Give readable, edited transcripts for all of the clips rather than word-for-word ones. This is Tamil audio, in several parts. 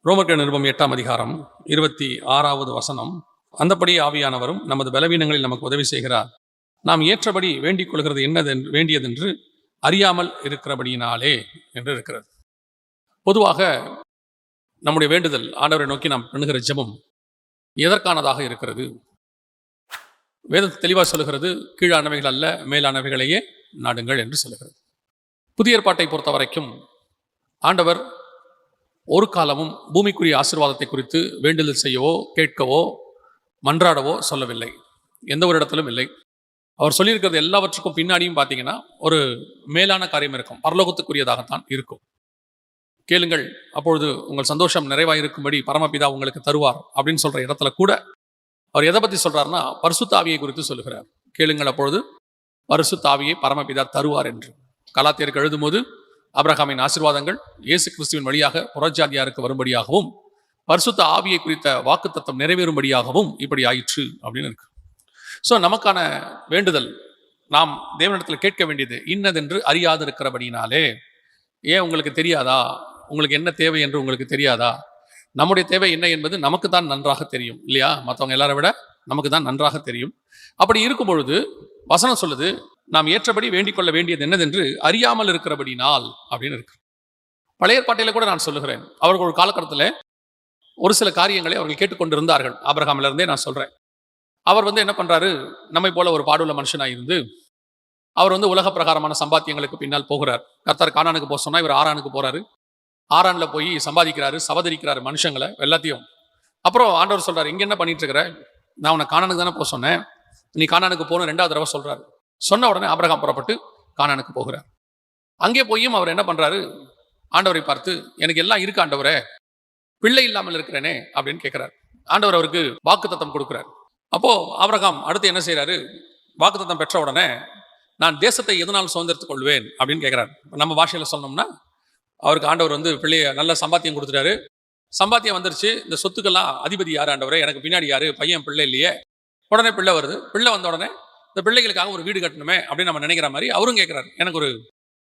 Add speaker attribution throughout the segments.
Speaker 1: ரோமர்கள் நிருபம் 8ஆம் அதிகாரம் 26வது வசனம். அந்தபடி ஆவியானவரும் நமது பலவீனங்களில் நமக்கு உதவி செய்கிறார். நாம் ஏற்றபடி வேண்டிக் கொள்கிறது வேண்டியதென்று அறியாமல் இருக்கிறபடியினாலே என்று இருக்கிறது. பொதுவாக நம்முடைய வேண்டுதல், ஆண்டவரை நோக்கி நாம் பண்ணுகிற ஜெபம் எதற்கானதாக இருக்கிறது? வேதம் தெளிவாக சொல்லுகிறது, கீழானவைகள் அல்ல மேலானவைகளையே நாடுங்கள் என்று சொல்லுகிறது. புதிய ஏற்பாட்டை பொறுத்த வரைக்கும் ஆண்டவர் ஒரு காலமும் பூமிக்குரிய ஆசீர்வாதத்தை குறித்து வேண்டுதல் செய்யவோ கேட்கவோ மன்றாடவோ சொல்லவில்லை. எந்த ஒரு இடத்திலும் இல்லை. அவர் சொல்லியிருக்கிறது எல்லாவற்றுக்கும் பின்னாடியும் பார்த்தீங்கன்னா ஒரு மேலான காரியம் இருக்கும், பரலோகத்துக்குரியதாகத்தான் இருக்கும். கேளுங்கள், அப்பொழுது உங்கள் சந்தோஷம் நிறைவாயிருக்கும்படி பரமபிதா உங்களுக்கு தருவார் அப்படின்னு சொல்ற இடத்துல கூட அவர் எதை பற்றி சொல்றாருன்னா பரிசுத்த ஆவியை குறித்து சொல்லுகிறார். கேளுங்கள், அப்பொழுது பரிசுத்த ஆவியை பரமபிதா தருவார் என்று. கலாத்தியருக்கு எழுதும்போது ஆபிரகாமின் ஆசீர்வாதங்கள் இயேசு கிறிஸ்துவின் வழியாக புறஜாதியாருக்கு வரும்படியாகவும் பரிசுத்த ஆவியை குறித்த வாக்குத்தத்தம் நிறைவேறும்படியாகவும் இப்படி ஆயிற்று அப்படின்னு இருக்கு. ஸோ நமக்கான வேண்டுதல் நாம் தேவனிடத்தில் கேட்க வேண்டியது இன்னதென்று அறியாது இருக்கிறபடினாலே. ஏன் உங்களுக்கு தெரியாதா? உங்களுக்கு என்ன தேவை என்று உங்களுக்கு தெரியாதா? நம்முடைய தேவை என்ன என்பது நமக்கு தான் நன்றாக தெரியும் இல்லையா? மற்றவங்க எல்லாரை விட நமக்கு தான் நன்றாக தெரியும். அப்படி இருக்கும் பொழுது வசனம் சொல்லுது, நாம் ஏற்றபடி வேண்டிக் கொள்ள வேண்டியது என்னதென்று அறியாமல் இருக்கிறபடினால் அப்படின்னு இருக்கு. பழைய ஏற்பாட்டில கூட நான் சொல்லுகிறேன், அவர்கள் ஒரு காலகட்டத்தில் ஒரு சில காரியங்களை அவர்கள் கேட்டுக்கொண்டிருந்தார்கள். ஆபிரகாமில இருந்தே நான் சொல்றேன். அவர் என்ன பண்றாரு, நம்மை போல ஒரு பாடுள்ள மனுஷனாக இருந்து அவர் உலக பிரகாரமான சம்பாத்தியங்களுக்கு பின்னால் போகிறார். கர்த்தர் கானானுக்கு போக சொன்னா இவர் ஆரானுக்கு போறாரு. ஆரான்ல போய் சம்பாதிக்கிறாரு, சபதரிக்கிறாரு மனுஷங்களை எல்லாத்தையும். அப்புறம் ஆண்டவர் சொல்றாரு, இங்க என்ன பண்ணிட்டு இருக்கிற? நான் உன்னை கானானுக்கு தானே போக சொன்னேன், நீ கானானுக்கு போகணும் 2வது தடவை சொல்றாரு. சொன்ன உடனே ஆபிரகாம் புறப்பட்டு கானானுக்கு போகிறார். அங்கே போயும் அவர் என்ன பண்றாரு, ஆண்டவரை பார்த்து எனக்கு எல்லாம் இருக்கு ஆண்டவரே, பிள்ளை இல்லாமல் இருக்கிறேனே அப்படின்னு கேட்கிறார். ஆண்டவர் அவருக்கு வாக்குத்தத்தம் கொடுக்கிறார். அப்போ ஆபிரகாம் அடுத்து என்ன செய்யறாரு, வாக்குத்தத்தம் பெற்ற உடனே நான் தேசத்தை எதனால் சுதந்திரத்துக் கொள்வேன் அப்படின்னு கேட்கிறார். நம்ம பாஷையில சொன்னோம்னா அவருக்கு ஆண்டவர் பிள்ளைய நல்ல சம்பாத்தியம் கொடுத்துட்டாரு. சம்பாத்தியம் வந்துருச்சு, இந்த சொத்துக்கெல்லாம் அதிபதி யாரு ஆண்டவரே, எனக்கு பின்னாடி யாரு, பையன் பிள்ளை இல்லையே. உடனே பிள்ளை வருது. பிள்ளை வந்த உடனே இந்த பிள்ளைகளுக்காக ஒரு வீடு கட்டணுமே அப்படின்னு நம்ம நினைக்கிற மாதிரி அவரும் கேட்கிறாரு, எனக்கு ஒரு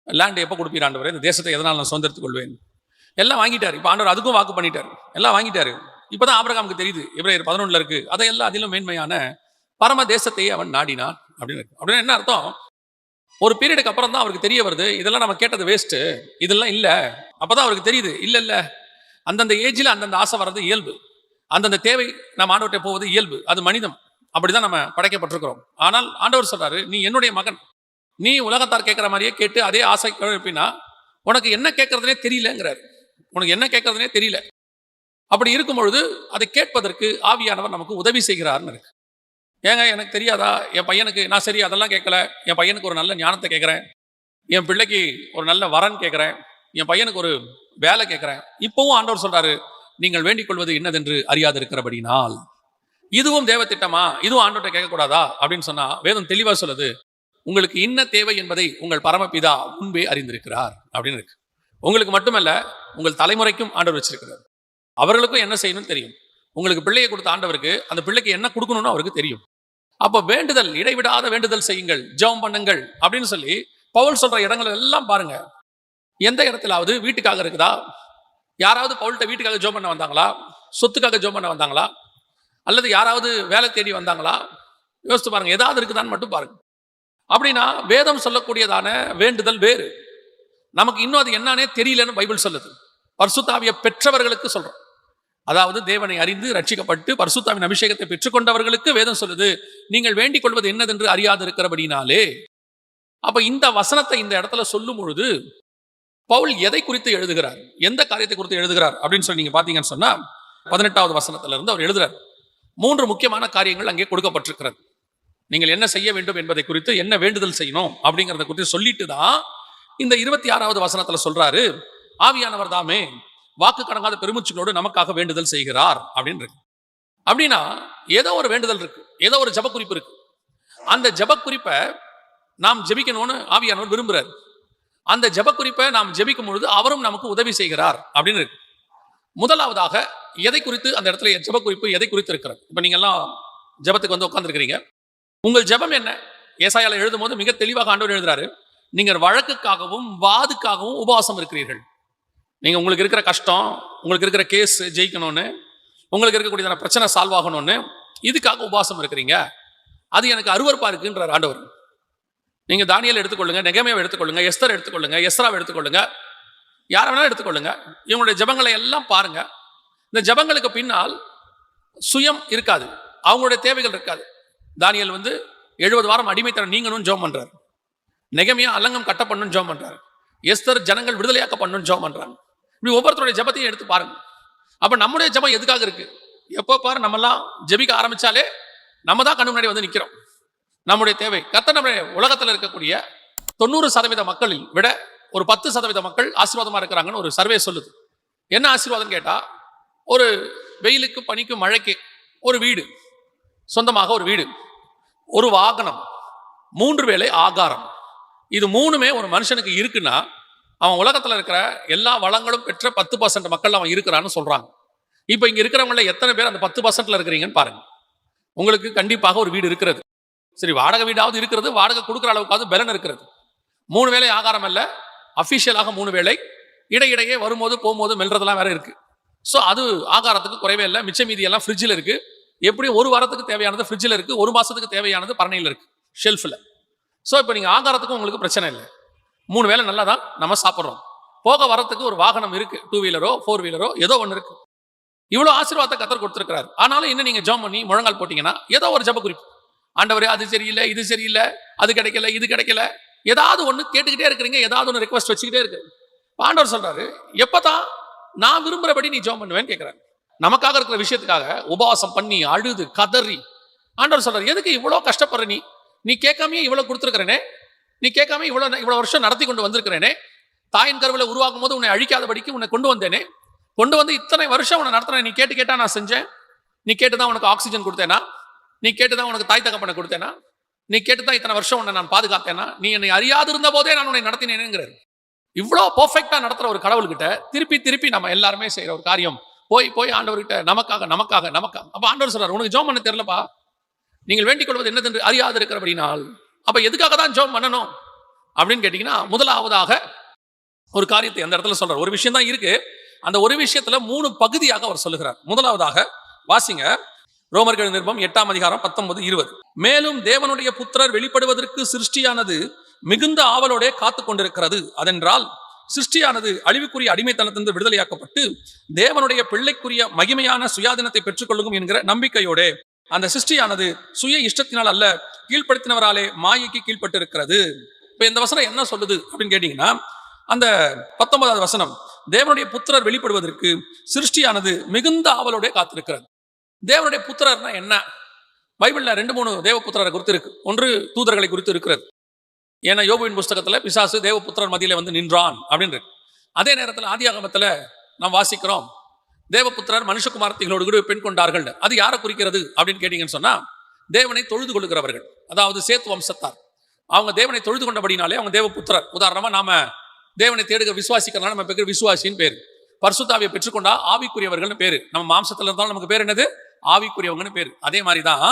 Speaker 1: லேண்ட் எப்போ கொடுப்பீர் ஆண்டவரே, இந்த தேசத்தை எதனால் நான் சுதந்திரத்துக் கொள்வேன். எல்லாம் வாங்கிட்டாரு. இப்போ ஆண்டவர் அதுக்கும் வாக்கு பண்ணிட்டாரு, எல்லாம் வாங்கிட்டாரு. இப்போதான் ஆபிரகாமுக்கு தெரியுது, எபிரேயர் 11 இருக்கு, அதையெல்லாம் அதிலும் மேன்மையான பரம தேசத்தையே அவன் நாடினான் அப்படின்னு இருக்கு. அப்படின்னு என்ன அர்த்தம்? ஒரு பீரியடுக்கு அப்புறம் தான் அவருக்கு தெரிய வருது, இதெல்லாம் நம்ம கேட்டது வேஸ்ட்டு, இதெல்லாம் இல்லை. அப்போதான் அவருக்கு தெரியுது, இல்லை இல்லை, அந்தந்த ஏஜில் அந்தந்த ஆசை வர்றது இயல்பு, அந்தந்த தேவை நம்ம ஆண்டவர்கிட்ட போவது இயல்பு, அது மனிதம். அப்படிதான் நம்ம படைக்கப்பட்டிருக்கிறோம். ஆனால் ஆண்டவர் சொல்றாரு, நீ என்னுடைய மகன், நீ உலகத்தார் கேட்கிற மாதிரியே கேட்டு அதே ஆசை எழுப்பினா உனக்கு என்ன கேட்கறதுனே தெரியலங்கிறாரு. உனக்கு என்ன கேட்கறதுனே தெரியல. அப்படி இருக்கும் பொழுது அதை கேட்பதற்கு ஆவியானவர் நமக்கு உதவி செய்கிறார்னு இருக்கு. ஏங்க எனக்கு தெரியாதா, என் பையனுக்கு நான் சரி அதெல்லாம் கேட்கல, என் பையனுக்கு ஒரு நல்ல ஞானத்தை கேட்குறேன், என் பிள்ளைக்கு ஒரு நல்ல வரன் கேட்குறேன், என் பையனுக்கு ஒரு வேலை கேட்குறேன். இப்பவும் ஆண்டவர் சொல்றாரு, நீங்கள் வேண்டிக் கொள்வது என்னதென்று அறியாது இருக்கிறபடினால். இதுவும் தேவ திட்டமா, இதுவும் ஆண்டவர்கிட்ட கேட்கக்கூடாதா அப்படின்னு சொன்னா வேதம் தெளிவா சொல்லுது, உங்களுக்கு என்ன தேவை என்பதை உங்கள் பரமபிதா முன்பே அறிந்திருக்கிறார் அப்படின்னு இருக்கு. உங்களுக்கு மட்டுமல்ல, உங்கள் தலைமுறைக்கும் ஆண்டவர் வச்சிருக்கிறார். அவர்களுக்கும் என்ன செய்யணும்னு தெரியும். உங்களுக்கு பிள்ளையை கொடுத்த ஆண்டவருக்கு அந்த பிள்ளைக்கு என்ன கொடுக்கணும்னு அவருக்கு தெரியும். அப்போ வேண்டுதல், இடைவிடாத வேண்டுதல் செய்யுங்கள், ஜெபம் பண்ணுங்கள் அப்படின்னு சொல்லி பவுல் சொல்ற இடங்கள் எல்லாம் பாருங்க. எந்த இடத்துலாவது வீட்டுக்காக இருக்குதா? யாராவது பவுல்கிட்ட வீட்டுக்காக ஜெபம் பண்ண வந்தாங்களா? சொத்துக்காக ஜெபம் பண்ண வந்தாங்களா? அல்லது யாராவது வேலை தேடி வந்தாங்களா? யோசித்து பாருங்க, ஏதாவது இருக்குதான்னு மட்டும் பாருங்க. அப்படின்னா வேதம் சொல்லக்கூடியதான வேண்டுதல் வேறு. நமக்கு இன்னும் அது என்னன்னே தெரியலன்னு பைபிள் சொல்லுது. பரிசுத்த ஆவியை பெற்றவர்களுக்கு சொல்றோம், அதாவது தேவனை அறிந்து ரட்சிக்கப்பட்டு பரிசுத்தாவின் அபிஷேகத்தை பெற்றுக்கொண்டவர்களுக்கு வேதம் சொல்லுது, நீங்கள் வேண்டிக் கொள்வது என்னதென்று அறியாது இருக்கிறபடினாலே. அப்ப இந்த வசனத்தை இந்த இடத்துல சொல்லும் பொழுது பவுல் எதை குறித்து எழுதுகிறார், எந்த காரியத்தை குறித்து எழுதுகிறார் அப்படின்னு சொல்லி நீங்க பாத்தீங்கன்னு சொன்னா 18வது வசனத்துல இருந்து அவர் எழுதுறார். 3 முக்கியமான காரியங்கள் அங்கே கொடுக்கப்பட்டிருக்கிறது. நீங்கள் என்ன செய்ய வேண்டும் என்பதை குறித்து, என்ன வேண்டுதல் செய்யணும் அப்படிங்கிறத குறித்து சொல்லிட்டு தான் இந்த 26வது வசனத்துல சொல்றாரு, ஆவியானவர் தாமே வாக்கு கடங்காத பெருமூச்சுகளோடு நமக்காக வேண்டுதல் செய்கிறார் அப்படின்னு இருக்கு. அப்படின்னா ஏதோ ஒரு வேண்டுதல் இருக்கு, ஏதோ ஒரு ஜபக்குறிப்பு இருக்கு. அந்த ஜபக்குறிப்பை நாம் ஜெபிக்கணும்னு ஆவியானவர் விரும்புறாரு. அந்த ஜபக்குறிப்பை நாம் ஜெபிக்கும் பொழுது அவரும் நமக்கு உதவி செய்கிறார் அப்படின்னு இருக்கு. முதலாவதாக எதை குறித்து அந்த இடத்துல ஜபக்குறிப்பு எதை குறித்து இருக்கிறது? இப்ப நீங்க எல்லாம் ஜபத்துக்கு உட்கார்ந்துருக்கிறீங்க. உங்கள் ஜபம் என்ன? ஏசாயால எழுதும் போது மிக தெளிவாக ஆண்டவர் எழுதுறாரு, நீங்கள் வழக்குக்காகவும் வாதுக்காகவும் உபவாசம் இருக்கிறீர்கள். நீங்க உங்களுக்கு இருக்கிற கஷ்டம், உங்களுக்கு இருக்கிற கேஸ் ஜெயிக்கணும்னு, உங்களுக்கு இருக்கக்கூடிய பிரச்சனை சால்வ் ஆகணும்னு இதுக்காக உபவாசம் இருக்கிறீங்க. அது எனக்கு அருவருப்பா இருக்குன்றார் ஆண்டவர். நீங்க தானியேலை எடுத்துக்கொள்ளுங்க, நெகேமியாவை எடுத்துக்கொள்ளுங்க, எஸ்தர் எடுத்துக்கொள்ளுங்க, எஸ்ராவை எடுத்துக்கொள்ளுங்க, யாரை வேணாலும் எடுத்துக்கொள்ளுங்க. இவங்களுடைய ஜெபங்களை எல்லாம் பாருங்க. இந்த ஜெபங்களுக்கு பின்னால் சுயம் இருக்காது, அவங்களுடைய தேவைகள் இருக்காது. தானியேல் 70 வாரம் அடிமைத்தனம் நீங்கணும்னு ஜெபம் பண்றாரு. நெகேமியா அலங்கம் கட்ட பண்ணணும்னு ஜெபம் பண்றாரு. எஸ்தர் ஜனங்கள் விடுதலையாக்க பண்ணணும்னு ஜெபம் பண்றாங்க. இப்படி ஒவ்வொருத்தருடைய ஜெபத்தையும் எடுத்து பாருங்க. அப்ப நம்முடைய ஜெபம் எதுக்காக இருக்கு? எப்போ பாரு நம்மெல்லாம் ஜெபிக்க ஆரம்பிச்சாலே நம்ம தான் கண்ணு முன்னாடி நிக்கிறோம். நம்முடைய தேவை கர்த்தர் நம்முடைய உலகத்தில் இருக்கக்கூடிய 90% மக்களில் விட ஒரு 10% மக்கள் ஆசீர்வாதமா இருக்கிறாங்கன்னு ஒரு சர்வே சொல்லுது. என்ன ஆசீர்வாதம் கேட்டா, ஒரு வெயிலுக்கு பனிக்கு மழைக்கு ஒரு வீடு, சொந்தமாக ஒரு வீடு, ஒரு வாகனம், 3 வேளை ஆகாரம். இது 3மே ஒரு மனுஷனுக்கு இருக்குன்னா அவன் உலகத்தில் இருக்கிற எல்லா வளங்களும் பெற்ற 10% மக்கள் அவன் இருக்கிறான்னு சொல்றாங்க. இப்ப இங்க இருக்கிறவங்கள எத்தனை பேர் அந்த 10%ல இருக்கிறீங்கன்னு பாருங்க. உங்களுக்கு கண்டிப்பாக ஒரு வீடு இருக்கிறது. சரி, வாடகை வீடாவது இருக்கிறது, வாடகை கொடுக்குற அளவுக்காவது பலன் இருக்கிறது. 3 வேளை ஆகாரம் அல்ல, அபிஷியலாக 3 வேளை, இடையிடையே வரும்போது போகும்போது மெல்றதெல்லாம் வேற இருக்கு. ஸோ அது ஆகாரத்துக்கு குறைவே இல்லை. மிச்ச மீதி எல்லாம் ஃப்ரிட்ஜில் இருக்கு. எப்படியும் 1 வாரத்துக்கு தேவையானது ஃப்ரிட்ஜில் இருக்கு, 1 மாசத்துக்கு தேவையானது பரணையில் இருக்கு, ஷெல்ஃபில். ஸோ இப்போ நீங்க ஆகாரத்துக்கும் உங்களுக்கு பிரச்சனை இல்லை. 3 வேளை நல்லா தான் நம்ம சாப்பிட்றோம். போக வரத்துக்கு ஒரு வாகனம் இருக்கு, 2 வீலரோ 4 வீலரோ ஏதோ ஒன்று இருக்கு. இவ்வளோ ஆசீர்வாதத்தை கர்த்தர் கொடுத்திருக்கிறார். ஆனாலும் இன்னும் நீங்க ஜெபம் பண்ணி முழங்கால் போட்டீங்கன்னா ஏதோ ஒரு ஜெப குறிப்பு, ஆண்டவரே அது சரியில்லை, இது சரியில்லை, அது கிடைக்கல, இது கிடைக்கல, ஏதாவது ஒன்று கேட்டுக்கிட்டே இருக்கிறீங்க, ஏதாவது ஒன்று ரிக்வஸ்ட் வச்சுக்கிட்டே இருக்கு. ஆண்டவர் சொல்றாரு, எப்பதான் நான் விரும்புறபடி நீ ஜெபம் பண்ணுவேன்னு கேட்கிறாரு. நமக்காக இருக்கிற விஷயத்துக்காக உபவாசம் பண்ணி அழுது கதறி ஆண்டவர் சொல்றாரு, எதுக்கு இவ்வளோ கஷ்டப்படுற? நீ கேட்காமே இவ்வளோ கொடுத்துருக்கிறேனே, நீ கேட்காம இவ்வளோ வருஷம் நடத்தி கொண்டு வந்திருக்கிறேனே, தாயின் கருவில் உருவாக்கும் போது உன்னை அழிக்காதபடிக்கு உன்னை கொண்டு வந்தேனே, கொண்டு வந்து இத்தனை வருஷம் உன்னை நடத்துறேன். நீ கேட்டா நான் செஞ்சேன். நீ கேட்டுதான் உனக்கு ஆக்சிஜன் கொடுத்தேனா? நீ கேட்டுதான் உனக்கு தாய் தகப்பனை கொடுத்தேனா? நீ கேட்டுதான் இத்தனை வருஷம் உன்னை நான் பாதுகாத்தேனா? நீ என்னை அறியாது இருந்த போதே நான் உன்னை நடத்தினேங்கிறாரு. இவ்வளோ பர்ஃபெக்டா நடத்துற ஒரு கடவுள்கிட்ட திருப்பி திருப்பி நம்ம எல்லாருமே செய்யற ஒரு காரியம், போய் ஆண்டவர்கிட்ட நமக்காக. அப்ப ஆண்டவர் சொல்றாரு, உனக்கு ஜெபம் பண்ண தெரியலப்பா, நீங்கள் வேண்டிக் கொள்வது என்னதென்று அறியாது இருக்கிறபடினால். அப்ப எதுக்காக தான் ஜெபம் பண்ணணும் அப்படின்னு கேட்டீங்கன்னா, முதலாவதாக ஒரு காரியத்தை அந்த இடத்துல சொல்றாரு. ஒரு விஷயம் தான் இருக்கு, அந்த ஒரு விஷயத்துல 3 பகுதியாக அவர் சொல்லுகிறார். முதலாவதாக வாசிங்க, ரோமர்கள் நிருபம் 8ஆம் அதிகாரம் 19-20. மேலும் தேவனுடைய புத்திரர் வெளிப்படுவதற்கு சிருஷ்டியானது மிகுந்த ஆவலோட காத்து கொண்டிருக்கிறது. அதென்றால் சிருஷ்டியானது அழிவுக்குரிய அடிமைத்தனத்திலிருந்து விடுதலையாக்கப்பட்டு தேவனுடைய பிள்ளைக்குரிய மகிமையான சுயாதீனத்தை பெற்றுக்கொள்ளும் என்கிற நம்பிக்கையோட அந்த சிருஷ்டியானது சுய இஷ்டத்தினால் அல்ல, கீழ்ப்படுத்தினவராலே மாயைக்கு கீழ்பட்டு இருக்கிறது. இப்ப இந்த வசனம் என்ன சொல்லுது அப்படின்னு கேட்டீங்கன்னா, அந்த 19வது வசனம், தேவனுடைய புத்திரர் வெளிப்படுவதற்கு சிருஷ்டியானது மிகுந்த ஆவலோட காத்திருக்கிறது. தேவனுடைய புத்திரர்னா என்ன? பைபிள்ல 2-3 தேவ புத்திரரை குறித்து இருக்கு. ஒன்று தூதர்களை குறித்து இருக்கிறது. ஏன்னா யோபுவின் புஸ்தகத்துல பிசாசு தேவ புத்திரர் மத்தியில நின்றான் அப்படின்னு இருக்கு. அதே நேரத்தில் ஆதியாகமத்துல நாம் வாசிக்கிறோம், தேவபுத்திரர் மனுஷகுமாரத்திகளோடு கூட பெண் கொண்டார்கள். அது யாரை குறிக்கிறது அப்படின்னு கேட்டீங்கன்னு சொன்னா, தேவனை தொழுது கொள்ளுகிறவர்கள், அதாவது சேத்து வம்சத்தார். அவங்க தேவனை தொழுது கொண்டபடினாலே அவங்க தேவபுத்திரர். உதாரணமா நாம தேவனை தேடுக விசுவாசிக்கிறதுனால நம்ம பேர் விசுவாசின்னு பேரு. பரிசுத்தாவியை பெற்றுக்கொண்டா ஆவிக்குரியவர்கள்னு பேரு. நம்ம மாம்சத்துல இருந்தாலும் நமக்கு பேர் என்னது? ஆவிக்குரியவங்கன்னு பேரு. அதே மாதிரிதான்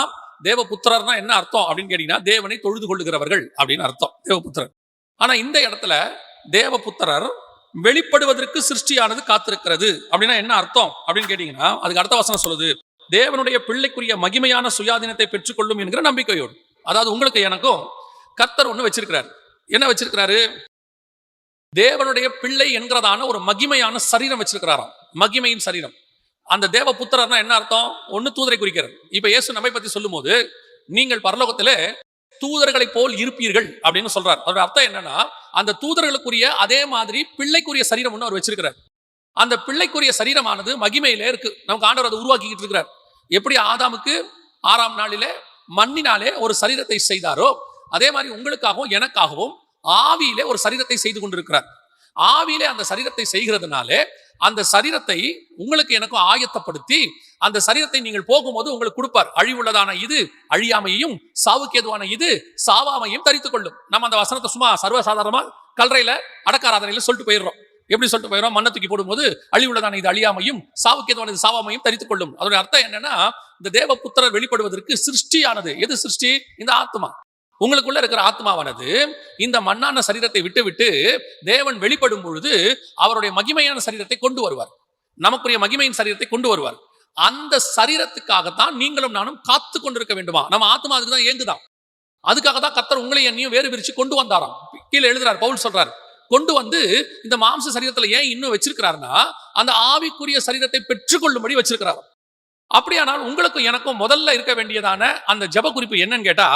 Speaker 1: தேவபுத்திரர்னா என்ன அர்த்தம் அப்படின்னு கேட்டீங்கன்னா, தேவனை தொழுது கொள்ளுகிறவர்கள் அப்படின்னு அர்த்தம் தேவபுத்திரர். ஆனா இந்த இடத்துல தேவபுத்திரர் வெளிப்படுவதற்கு சிருஷ்டியானது காத்திருக்கிறது அப்படின்னா என்ன அர்த்தம் அப்படின்னு கேட்டீங்கன்னா, அதுக்கு அடுத்த வசனம் சொல்லுது, தேவனுடைய பிள்ளைக்குரிய மகிமையான சுயாதீனத்தை பெற்றுக்கொள்ளும் என்கிற நம்பிக்கையோடு. அதாவது உங்களுக்கு எனக்கும் கர்த்தர் ஒண்ணு வச்சிருக்கிறார். என்ன வச்சிருக்கிறாரு? தேவனுடைய பிள்ளை என்கிறதான ஒரு மகிமையான சரீரம் வச்சிருக்கிறாராம், மகிமையின் சரீரம். அந்த தேவ புத்திரர்னா என்ன அர்த்தம்? ஒண்ணு தூதரை குறிக்கிறது. இப்ப இயேசு நம்மை பத்தி சொல்லும் போது, நீங்கள் பரலோகத்திலே தூதர்களை போல் இருப்பீர்கள் அப்படின்னு சொல்றார். அதோட அர்த்தம் என்னன்னா, அந்த தூதர்களுக்குரிய அதே மாதிரி பிள்ளைக்குரிய சரீரம் ஒன்று அவர் வச்சிருக்கிறார். அந்த பிள்ளைக்குரிய சரீரமானது மகிமையிலே இருக்கு. நமக்கு ஆண்டவர் அதை உருவாக்கிட்டு இருக்கிறார். எப்படி ஆதாமுக்கு 6ஆம் நாளிலே மண்ணினாலே ஒரு சரீரத்தை செய்தாரோ, அதே மாதிரி உங்களுக்காகவும் எனக்காகவும் ஆவியிலே ஒரு சரீரத்தை செய்து கொண்டிருக்கிறார். ஆவியிலே அந்த சரீரத்தை செய்கிறதுனாலே அந்த சரீரத்தை உங்களுக்கு எனக்கும் ஆயத்தப்படுத்தி அந்த சரீரத்தை நீங்கள் போகும்போது உங்களுக்கு கொடுப்பார். அழிவுள்ளதான இது அழியாமையும், சாவுக்கு ஏதுவான இது சாவாமையும் தரித்துக் கொள்ளும். நம்ம அந்த வசனத்தை சும்மா சர்வசாதாரணமா கல்றையில அடக்காராதனையில சொல்லிட்டு போயிடுறோம். எப்படி சொல்லிட்டு போயிடும்? மண்ணை தூக்கி போடும்போது அழிவுள்ளதான இது அழியாமையும், சாவுக்கு ஏதுவான இது சாவாமையும் தரித்துக் கொள்ளும். அதோட அர்த்தம் என்னன்னா, இந்த தேவ புத்திரர் வெளிப்படுவதற்கு சிருஷ்டியானது எது? சிருஷ்டி இந்த ஆத்மா. உங்களுக்குள்ள இருக்கிற ஆத்மாவானது இந்த மண்ணான சரீரத்தை விட்டு விட்டு தேவன் வெளிப்படும் பொழுது அவருடைய மகிமையான சரீரத்தை கொண்டு வருவார். நமக்குரிய மகிமையின் சரீரத்தை கொண்டு வருவார். அந்த சரீரத்துக்காகத்தான் நீங்களும் நானும் காத்து கொண்டிருக்க வேண்டுமா? நம்ம ஆத்மா அதுக்கு தான் ஏங்குதான். அதுக்காக தான் கர்த்தர் உங்களை என்னையும் வேறு பிரிச்சு கொண்டு வந்தாராம். கீழே எழுதுறார், பவுல் சொல்றாரு, கொண்டு வந்து இந்த மாம்ச சரீரத்துல ஏன் இன்னும் வச்சிருக்கிறாருன்னா அந்த ஆவிக்குரிய சரீரத்தை பெற்றுக்கொள்ளும்படி வச்சிருக்கிறார். அப்படியானால் உங்களுக்கும் எனக்கும் முதல்ல இருக்க வேண்டியதான அந்த ஜெப குறிப்பு என்னன்னு கேட்டா,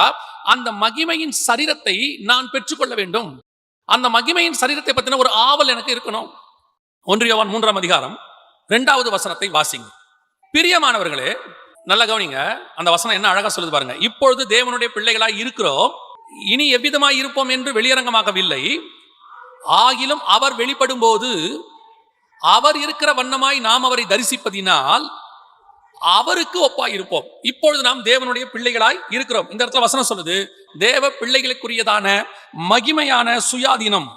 Speaker 1: அந்த மகிமையின் சரீரத்தை நான் பெற்றுக்கொள்ள வேண்டும். அந்த மகிமையின் சரீரத்தை பத்தின ஒரு ஆவல் எனக்கு இருக்கணும். 1 யோவான் 3ஆம் அதிகாரம் 2வது வசனத்தை வாசிங்க. பிரியமானவர்களே, நல்ல கவனிங்க. அந்த வசனம் என்ன அழகா சொல்லுது பாருங்க. இப்பொழுது தேவனுடைய பிள்ளைகளாய் இருக்கிறோம், இனி எவ்விதமாய் இருப்போம் என்று வெளியரங்கமாகவில்லை. ஆகிலும் அவர் வெளிப்படும் போது அவர் இருக்கிற வண்ணமாய் நாம் அவரை தரிசிப்பதினால் அவருக்கு ஒப்பாய் இருப்போம். இப்பொழுது நாம் தேவனுடைய பிள்ளைகளாய் இருக்கிறோம். இந்த இடத்துல வசனம் சொல்லுது தேவ பிள்ளைகளுக்குரியதான மகிமையான சுயாதீனம்.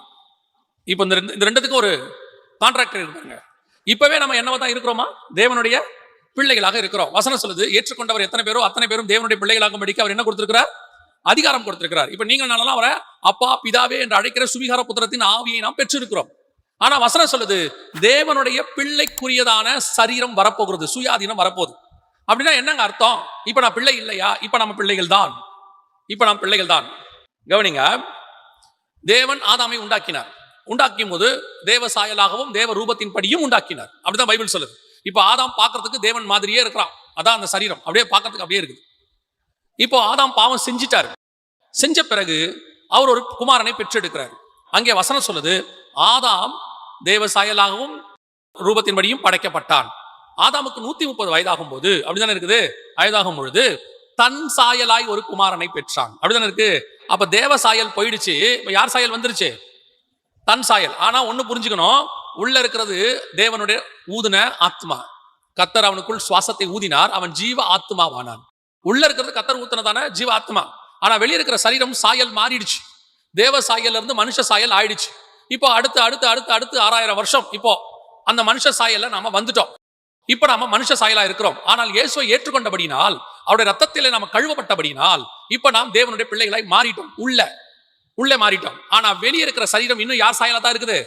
Speaker 1: இப்ப இந்த ரெண்டுத்துக்கும் ஒரு கான்ட்ராக்டர் இருப்பாங்க. இப்பவே நம்ம என்னவா தான் இருக்கிறோமா? தேவனுடைய பிள்ளைகளாக இருக்கிறோம். வசனம் சொல்லுது ஏற்றுக்கொண்டவர் எத்தனை பேரோ அத்தனை பேரும் தேவனுடைய பிள்ளைகளாக படிக்க அவர் என்ன கொடுத்திருக்கிறார்? அதிகாரம் கொடுத்திருக்கிறார். இப்ப நீங்கள் நாளெல்லாம் அவரை அப்பா பிதாவே என்று அழைக்கிற சுவிகார புத்திரத்தின் ஆவியை நாம் பெற்றிருக்கிறோம். ஆனா வசனம் சொல்லுது தேவனுடைய பிள்ளைக்குரியதான சரீரம் வரப்போகிறது, சுயாதீனம் வரப்போகுது. அப்படின்னா என்னங்க அர்த்தம்? இப்ப நான் பிள்ளை இல்லையா? இப்ப நம்ம பிள்ளைகள் தான். இப்ப நாம் பிள்ளைகள் தான். கவனிங்க, தேவன் ஆதாமை உண்டாக்கினார். உண்டாக்கியும் போது தேவ சாயலாகவும் தேவ ரூபத்தின் படியும் உண்டாக்கினார். அப்படிதான் பைபிள் சொல்லுது. இப்ப ஆதாம் பார்க்கறதுக்கு தேவன் மாதிரியே இருக்கிறான். அதான் அந்த சரீரம் அப்படியே பார்க்கறதுக்கு அப்படியே இருக்குது. இப்போ ஆதாம் பாவம் செஞ்சிட்டாரு. செஞ்ச பிறகு அவர் ஒரு குமாரனை பெற்றெடுக்கிறார். அங்கே வசனம் சொல்லுது ஆதாம் தேவ சாயலாகவும் ரூபத்தின்படியும் படைக்கப்பட்டான். ஆதாமுக்கு 130 வயதாகும் போது, அப்படிதானே இருக்குது, வயதாகும் பொழுது தன் சாயலாய் ஒரு குமாரனை பெற்றான். அப்படிதானே இருக்கு. அப்ப தேவ சாயல் போயிடுச்சு. இப்ப யார் சாயல் வந்துருச்சு? தன் சாயல். ஆனா ஒண்ணு புரிஞ்சுக்கணும், உள்ள இருக்கிறது தேவனுடைய ஊதின ஆத்மா. கர்த்தர் அவனுக்குள் சுவாசத்தை ஊதினார், அவன் ஜீவ ஆத்மாவானான். உள்ள இருக்கிறது கர்த்தர் ஊத்தினதான ஜீவ ஆத்மா. ஆனா வெளியே இருக்கிற சரீரம் சாயல் மாறிடுச்சு. தேவ சாயல்ல இருந்து மனுஷ சாயல் ஆயிடுச்சு. இப்போ அடுத்து அடுத்து அடுத்து அடுத்து 6000 வருஷம் இப்போ அந்த மனுஷ சாயல்ல நாம வந்துட்டோம். இப்ப நாம மனுஷ சாயலா இருக்கிறோம். ஆனால் இயேசுவை ஏற்றுக்கொண்டபடினால், அவருடைய ரத்தத்திலே நாம கழுவப்பட்டபடினால் இப்ப நாம் தேவனுடைய பிள்ளைகளாய் மாறிட்டோம். உள்ளே மாறிட்டோம். ஆனா வெளியே இருக்கிற சரீரம் இன்னும் யார் சாயலா தான் இருக்குது?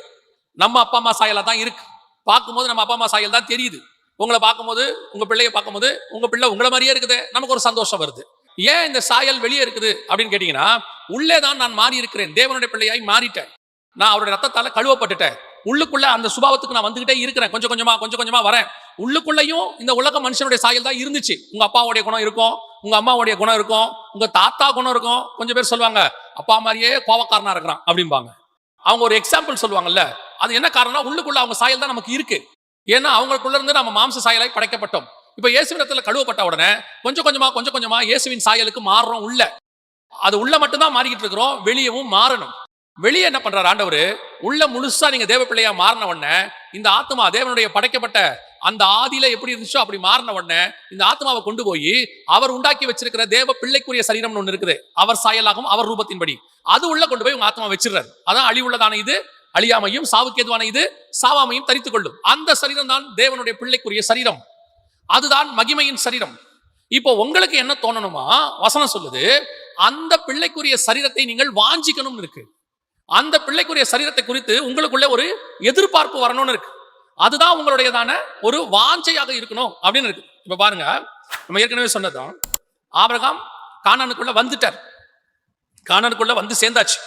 Speaker 1: நம்ம அப்பா அம்மா சாயலா தான் இருக்கு. பார்க்கும்போது நம்ம அப்பா அம்மா சாயல் தான் தெரியுது. உங்களை பார்க்கும்போது, உங்க பிள்ளைய பார்க்கும்போது உங்க பிள்ளை உங்களை மாதிரியே இருக்குது, நமக்கு ஒரு சந்தோஷம் வருது. ஏன் இந்த சாயல் வெளியே இருக்குது அப்படின்னு கேட்டீங்கன்னா, உள்ளே தான் நான் மாறி இருக்கிறேன், தேவனுடைய பிள்ளையாய் மாறிட்டேன். நான் அவருடைய ரத்தத்தால கழுவப்பட்டுட்டேன். உள்ளுக்குள்ள அந்த சுபாவத்துக்கு நான் வந்துகிட்டே இருக்கிறேன். கொஞ்சம் கொஞ்சமா வரேன். உள்ளுக்குள்ளேயும் இந்த உலக மனுஷனுடைய சாயல் தான் இருந்துச்சு. உங்க அப்பாவுடைய குணம் இருக்கும், உங்க அம்மாவுடைய குணம் இருக்கும், உங்க தாத்தா குணம் இருக்கும். கொஞ்சம் பேர் சொல்லுவாங்க அப்பா மாதிரியே கோவக்காரனா இருக்கிறான் அப்படிம்பாங்க. அவங்க ஒரு எக்ஸாம்பிள் சொல்லுவாங்கல்ல, அது என்ன காரணம்? உள்ளுக்குள்ள அவங்க சாயல் தான் நமக்கு இருக்கு. ஏன்னா அவங்களுக்குள்ள இருந்து நம்ம மாம்ச சாயலாய் படைக்கப்பட்டோம். இப்ப இயேசுவின் ரத்தத்துல கழுவப்பட்ட உடனே கொஞ்சம் கொஞ்சமா இயேசுவின் சாயலுக்கு மாறுறோம். உள்ள அது உள்ள மட்டும்தான் மாறிக்கிட்டு இருக்கிறோம், வெளியவும் மாறணும். வெளியே என்ன பண்றாரு ஆண்டவர்? உள்ள முழுசா நீங்க தேவ பிள்ளையா மாறின உடனே இந்த ஆத்மா தேவனுடைய படைக்கப்பட்ட அந்த ஆதியில எப்படி இருந்துச்சோ அப்படி மாறின உடனே இந்த ஆத்மாவை கொண்டு போய் அவர் உண்டாக்கி வச்சிருக்கிற தேவ பிள்ளைக்குரிய சரீரம் ஒண்ணு இருக்குது, அவர் சாயலாகவும் அவர் ரூபத்தின்படி, அது உள்ள கொண்டு போய் உங்க ஆத்மா வச்சிருக்காரு. அதான் அழிவுள்ளதான இது அழியாமையும், சாவுக்கேதுவான இது சாவாமையும் தரித்துக் கொள்ளும். அந்த சரீரம் தான் தேவனுடைய பிள்ளைக்குரிய சரீரம். அதுதான் மகிமையின் சரீரம். இப்போ உங்களுக்கு என்ன தோணணுமா? வசனம் சொல்லுது அந்த பிள்ளைக்குரிய சரீரத்தை நீங்கள் வாஞ்சிக்கணும் இருக்கு. அந்த பிள்ளைக்குரிய சரீரத்தை குறித்து உங்களுக்குள்ள ஒரு எதிர்பார்ப்பு வரணும்னு இருக்கு. அதுதான் உங்களுடையதான ஒரு வாஞ்சையாக இருக்கணும் அப்படின்னு இருக்கு. இப்ப பாருங்க, நம்ம ஏற்கனவே சொன்னதான், ஆபிரகாம் கானானுக்குள்ள வந்துட்டார். கானானுக்குள்ள வந்து சேர்ந்தாச்சு.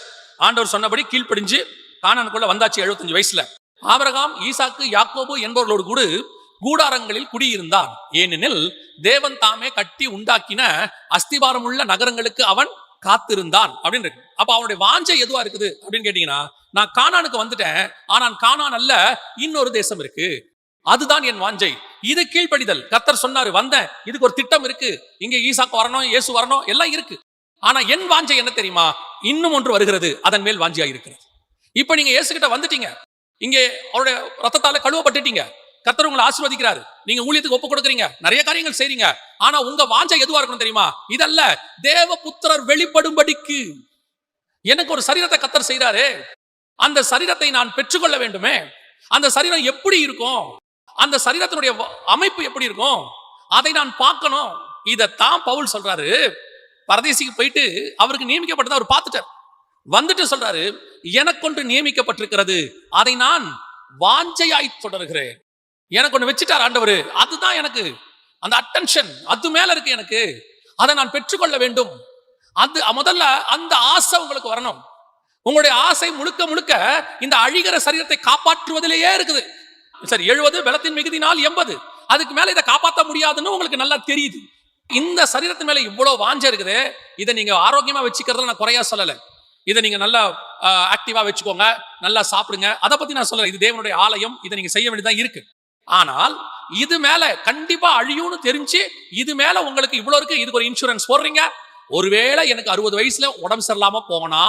Speaker 1: ஆண்டவர் சொன்னபடி கீழ்ப்படிஞ்சு கானானுக்குள்ள வந்தாச்சு 75 வயசுல. ஆபிரகாம் ஈசாக்கு யாக்கோபு என்பவர்களோடு கூட கூடாரங்களில் குடியிருந்தான். ஏனெனில் தேவன் தாமே கட்டி உண்டாக்கின அஸ்திபாரம் உள்ள நகரங்களுக்கு அவன் காத்திருந்தான் அப்படின்னு இருக்கு. அப்ப அவனுடைய வாஞ்சை எதுவா இருக்குது அப்படின்னு கேட்டீங்கன்னா, நான் கானானுக்கு வந்துட்டேன், ஆனால் கானான் அல்ல, இன்னொரு தேசம் இருக்கு, அதுதான் என் வாஞ்சை. இது கீழ்ப்படிதல். கர்த்தர் சொன்னாரு வந்தேன், இதுக்கு ஒரு திட்டம் இருக்கு, இங்க ஈசாக்கு வரணும், இயேசு வரணும், எல்லாம் இருக்கு. ஆனா என் வாஞ்சை என்ன தெரியுமா? இன்னும் ஒன்று வருகிறது, அதன் மேல் வாஞ்சியா இருக்கிறது. இப்ப நீங்க இயேசு கிட்ட வந்துட்டீங்க, இங்கே அவருடைய ரத்தத்தால கழுவப்பட்டுட்டீங்க, கர்த்தர் உங்களை ஆசீர்வதிக்கிறாரு, நீங்க ஊழியத்துக்கு ஒப்பு கொடுக்குறீங்க, நிறைய காரியங்கள் செய்றீங்க. ஆனா உங்க வாஞ்சை எதுவா இருக்கணும் தெரியுமா? இதல்ல, தேவ புத்திரர் வெளிப்படும்படிக்கு எனக்கு ஒரு சரீரத்தை கர்த்தர் செய்றாரு, அந்த சரீரத்தை நான் பெற்றுக்கொள்ள வேண்டுமே. அந்த சரீரம் எப்படி இருக்கும், அந்த சரீரத்தினுடைய அமைப்பு எப்படி இருக்கும், அதை நான் பார்க்கணும். இதத்தான் பவுல் சொல்றாரு. பரதேசிக்கு போயிட்டு அவருக்கு நியமிக்கப்பட்டதை அவர் பார்த்துட்டார். வந்துட்டு சொல்றாரு, எனக்கொன்று நியமிக்கப்பட்டிருக்கிறது, அதை நான் வாஞ்சையாய் தொடர்கிறேன். எனக்கு ஒன்று வச்சுட்டார் ஆண்டவர், அதுதான் எனக்கு அந்த அட்டென்ஷன் அது மேல இருக்கு, எனக்கு அதை நான் பெற்றுக்கொள்ள வேண்டும். அது முதல்ல அந்த ஆசை உங்களுக்கு வரணும். உங்களுடைய ஆசை முழுக்க முழுக்க இந்த அழிகிற சரீரத்தை காப்பாற்றுவதிலேயே இருக்குது. சரி, 70 பலத்தின் மிகுதினால் 80, அதுக்கு மேல இதை காப்பாற்ற முடியாதுன்னு உங்களுக்கு நல்லா தெரியுது. இந்த சரீரத்தின் மேல இவ்வளவு வாஞ்ச இருக்குது. இதை நீங்க ஆரோக்கியமா வச்சுக்கிறதுல நான் குறையா சொல்லல. இதை நீங்க நல்லா ஆக்டிவா வச்சுக்கோங்க, நல்லா சாப்பிடுங்க, அதை பத்தி நான் சொல்லல. இது தேவனுடைய ஆலயம், இதை நீங்க செய்ய வேண்டியதான் இருக்கு. ஆனால் இது மேல கண்டிப்பா அழியும்னு தெரிஞ்சு இது மேல உங்களுக்கு இவ்வளவு இருக்கு, இதுக்கு ஒரு இன்சூரன்ஸ் போடுறீங்க. ஒருவேளை எனக்கு 60 வயசுல உடம்பு சரியில்லாம போனா,